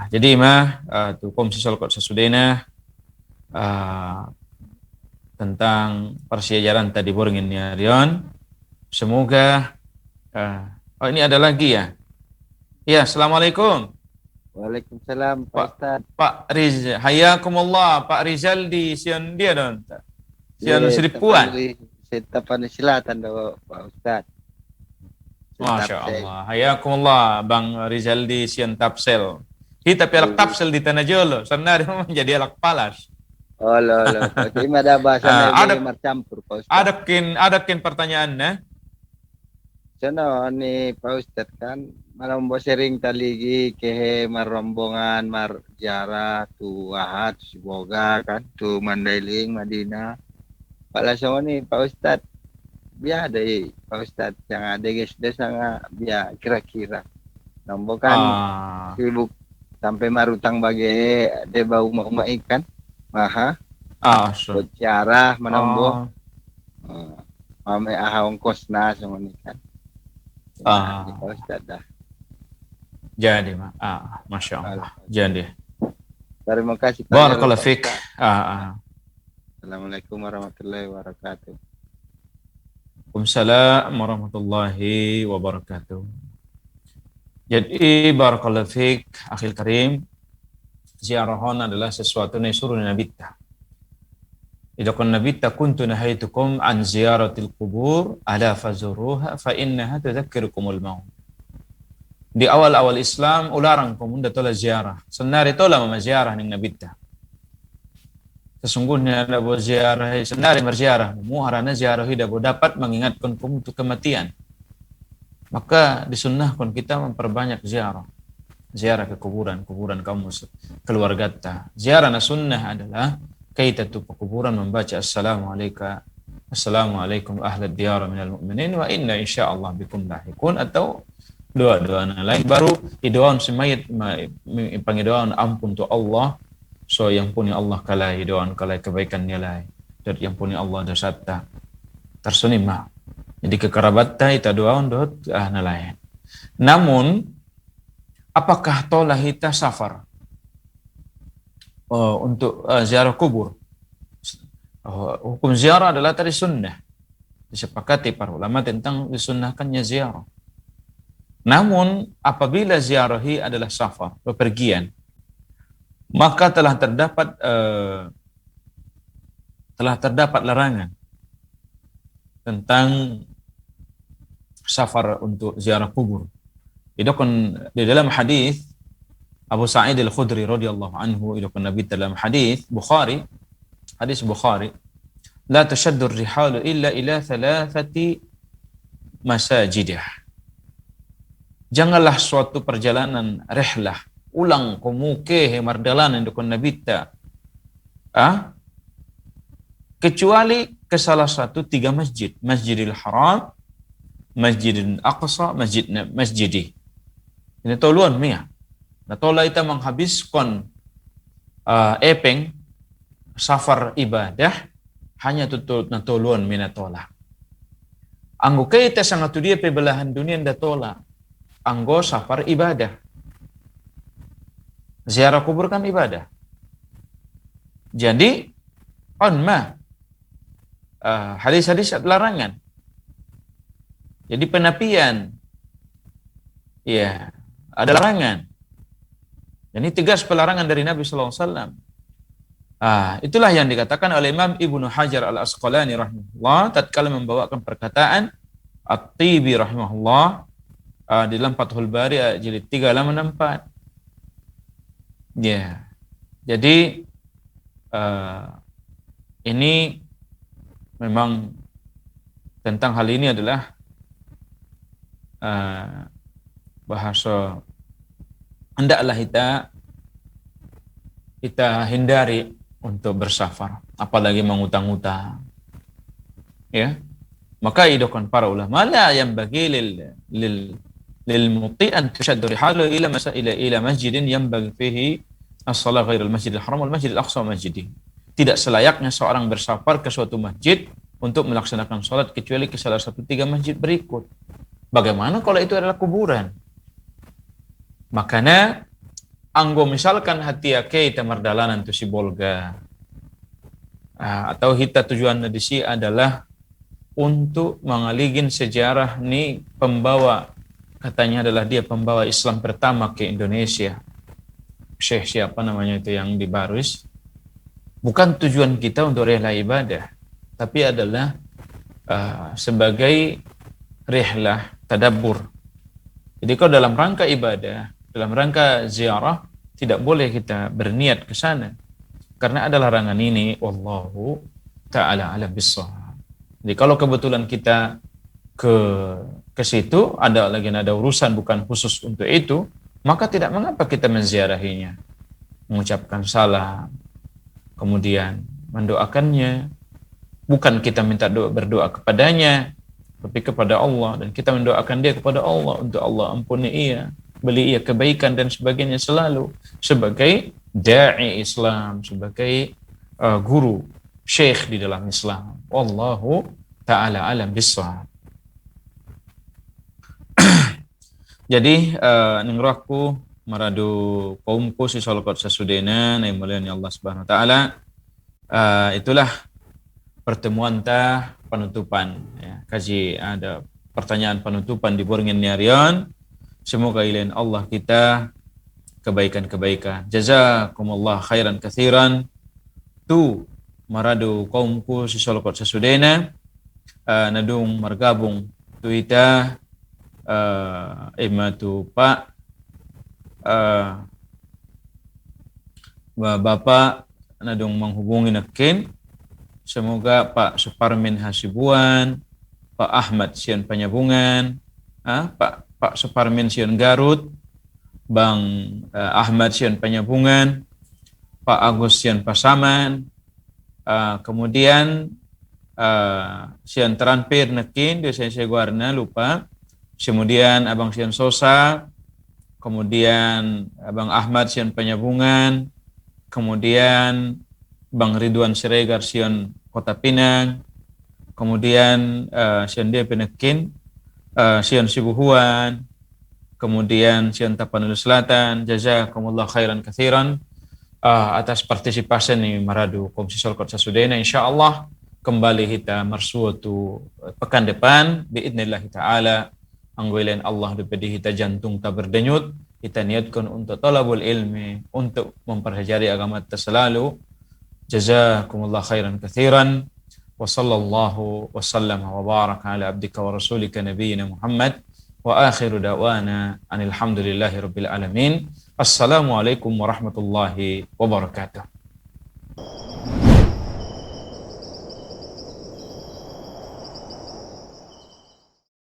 Jadi tukum sisolkot sesudena tentang persiajaran tadi borngin ya Rion. Semoga ini ada lagi ya. Ya, assalamualaikum. Waalaikumsalam Pak Ustaz. Pak Rizal, hayakumullah. Pak Rizal di Sion dia don. Sion Seripuan. Setapan Selatan do Pak Ustaz. Masya Allah. Hayakumullah Bang Rizal di Sion Tapsel. Kita pelak Tapsel di Tanah Jolo. Senari menjadi alak palas. Oh lo. Tapi ada bahasa campur Pak Ustaz. Adakin pertanyaannya. Sono ni Pak Ustaz kan malam sering taligi kehe marombongan marjara tu Ahad Siboga kan tu Mandailing Madinah. Pala sama ni Pak Ustaz biar ada Pak Ustaz yang ada guys desa biar kira-kira nombor kan sibuk sampai marutang bagi de bau mau ikan maha cara menombo mame ahong kosna sama ni kan Pak Ustaz dah. Jadi, Masya Allah. Jadi. Terima kasih. Barakallahu fik. Assalamualaikum warahmatullahi wabarakatuh. Waalaikumsalam warahmatullahi wabarakatuh. Jadi, barakallahu fik, akhil karim, ziarahon adalah sesuatu yang suruh Nabi ta. Idakun Nabi ta kuntu nahaitukum an ziyaratil kubur ala fazuruha fa innaha tudzakirukumul maut. Di awal-awal Islam ularang pemuda tola ziarah. Senari tola mama ziarah ning Nabi ta. Sesungguhnya ada bo ziarah, senari berziarah, muharana ziarah hidup dapat mengingatkan kamu untuk kematian. Maka disunnahkan kita memperbanyak ziarah. Ziarah ke kuburan kamu keluarga ta. Ziarah na sunnah adalah kita tu kuburan membaca Assalamualaikum ahlad diyara minal mu'minin wa inna insyaallah bikum lahikun atau doa-doa lain baru doaun semayat pangidoan ampun tu Allah so yang punya Allah kalai doaun kalai kebaikan nilai dan yang punya Allah dasata tersunima jadi kekerabat ita doaun dot nalayan. Namun apakah tolah kita safar untuk ziarah kubur? Hukum ziarah adalah tadi sunnah disepakati para ulama tentang disunnahkannya ziarah. Namun apabila ziarahi adalah safar, bepergian, maka telah terdapat larangan tentang safar untuk ziarah kubur. Idakun di dalam hadis Abu Sa'id Al-Khudri radhiyallahu anhu idakun Nabi dalam hadis Bukhari, la tashaddu ar-rihalu illa ila thalathati masajidah. Janganlah suatu perjalanan rihlah ulang komuke mardalanan dukun nabita kecuali ke salah satu 3 masjid, Masjidil Haram, Masjidil Aqsa, Masjidi. Ini toluan mia. Nah tola kita menghabiskan epeng safar ibadah hanya tutut na toluan mina tola. Anggo kita sangat dia pebelahan dunia nda tola. Anggo safar ibadah. Ziarah kubur kan ibadah. Jadi hadis-hadis larangan. Jadi penapian ya ada larangan. Ini tegas pelarangan dari Nabi sallallahu alaihi wasallam. Itulah yang dikatakan oleh Imam Ibnu Hajar Al-Asqalani rahimahullah tatkala membawakan perkataan At-Tibi rahimahullah di dalam Fathul Bari jilid 3 halaman 4. Ya. Jadi ini memang tentang hal ini adalah bahasa hendaklah kita hindari untuk bersafar, apalagi mengutang-utang. Ya, maka idokon para ulama la yang bagi lil muti an tushaddu rihalu ila masjidin yang bagi fihi as-salat ghairil masjidil haram wal masjidil aqsa masjidi. Tidak selayaknya seorang bersafar ke suatu masjid untuk melaksanakan salat kecuali ke salah satu 3 masjid berikut. Bagaimana kalau itu adalah kuburan? Makanya anggo misalkan hati ake ita mardalanan tu si bolga atau hita tujuan di si adalah untuk mengaligin sejarah ni pembawa, katanya adalah dia pembawa Islam pertama ke Indonesia, Syekh siapa namanya itu yang di Barus. Bukan tujuan kita untuk rihlah ibadah, tapi adalah sebagai rihlah tadabbur. Jadi kalau dalam rangka ibadah, dalam rangka ziarah, tidak boleh kita berniat ke sana. Karena ada larangan ini, wallahu ta'ala alam bissawab. Jadi kalau kebetulan kita ke situ, ada urusan bukan khusus untuk itu, maka tidak mengapa kita menziarahinya. Mengucapkan salam, kemudian mendoakannya. Bukan kita minta berdoa kepadanya, tapi kepada Allah. Dan kita mendoakan dia kepada Allah untuk Allah ampuni ia, beli ia kebaikan dan sebagainya selalu. Sebagai da'i Islam, sebagai guru, syekh di dalam Islam. Wallahu ta'ala alam bissawab. Jadi ningraku maradu kaumku si solokot sasudena na imulian Allah Subhanahu wa taala. Itulah pertemuan penutupan ya. Kaji ada pertanyaan penutupan di Borngin Niarion. Semoga ilain Allah kita kebaikan-kebaikan. Jazakumullah khairan katsiran. Tu maradu kaumku si solokot sasudena nadung margabung tu ita imatu Pak Bapak nadung menghubungi nakin. Semoga Pak Suparmin Hasibuan, Pak Ahmad Sian Panyabungan, Pak Suparmin Sian Garut, Bang Ahmad Sian Panyabungan, Pak Agus Sian Pasaman, kemudian Sian Terampir nakin, dia saya guarna lupa. Kemudian Abang Sian Sosa, kemudian Abang Ahmad Sian Panyabungan, kemudian Bang Ridwan Siregar Sian Kota Pinang, kemudian Sian dia Penekin, Sian Sibuhuan, kemudian Sian Tapanuli Selatan. Jazakumullah khairan katsiran atas partisipasi ni maradu Komisi Solkot Sasudena. Insyaallah kembali kita marsuatu pekan depan biidznillah taala. Anggoilan Allah dipedi kita jantung tak berdenyut, kita niatkan untuk talabul ilmi, untuk mempelajari agama kita selalu. Jazakumullah khairan katsiran. Wa sallallahu wa sallama wa baraka ala abdika wa rasulika nabiyyina Muhammad. Wa akhiru da'wana anil hamdulillahi rabbil alamin. Assalamualaikum warahmatullahi wabarakatuh.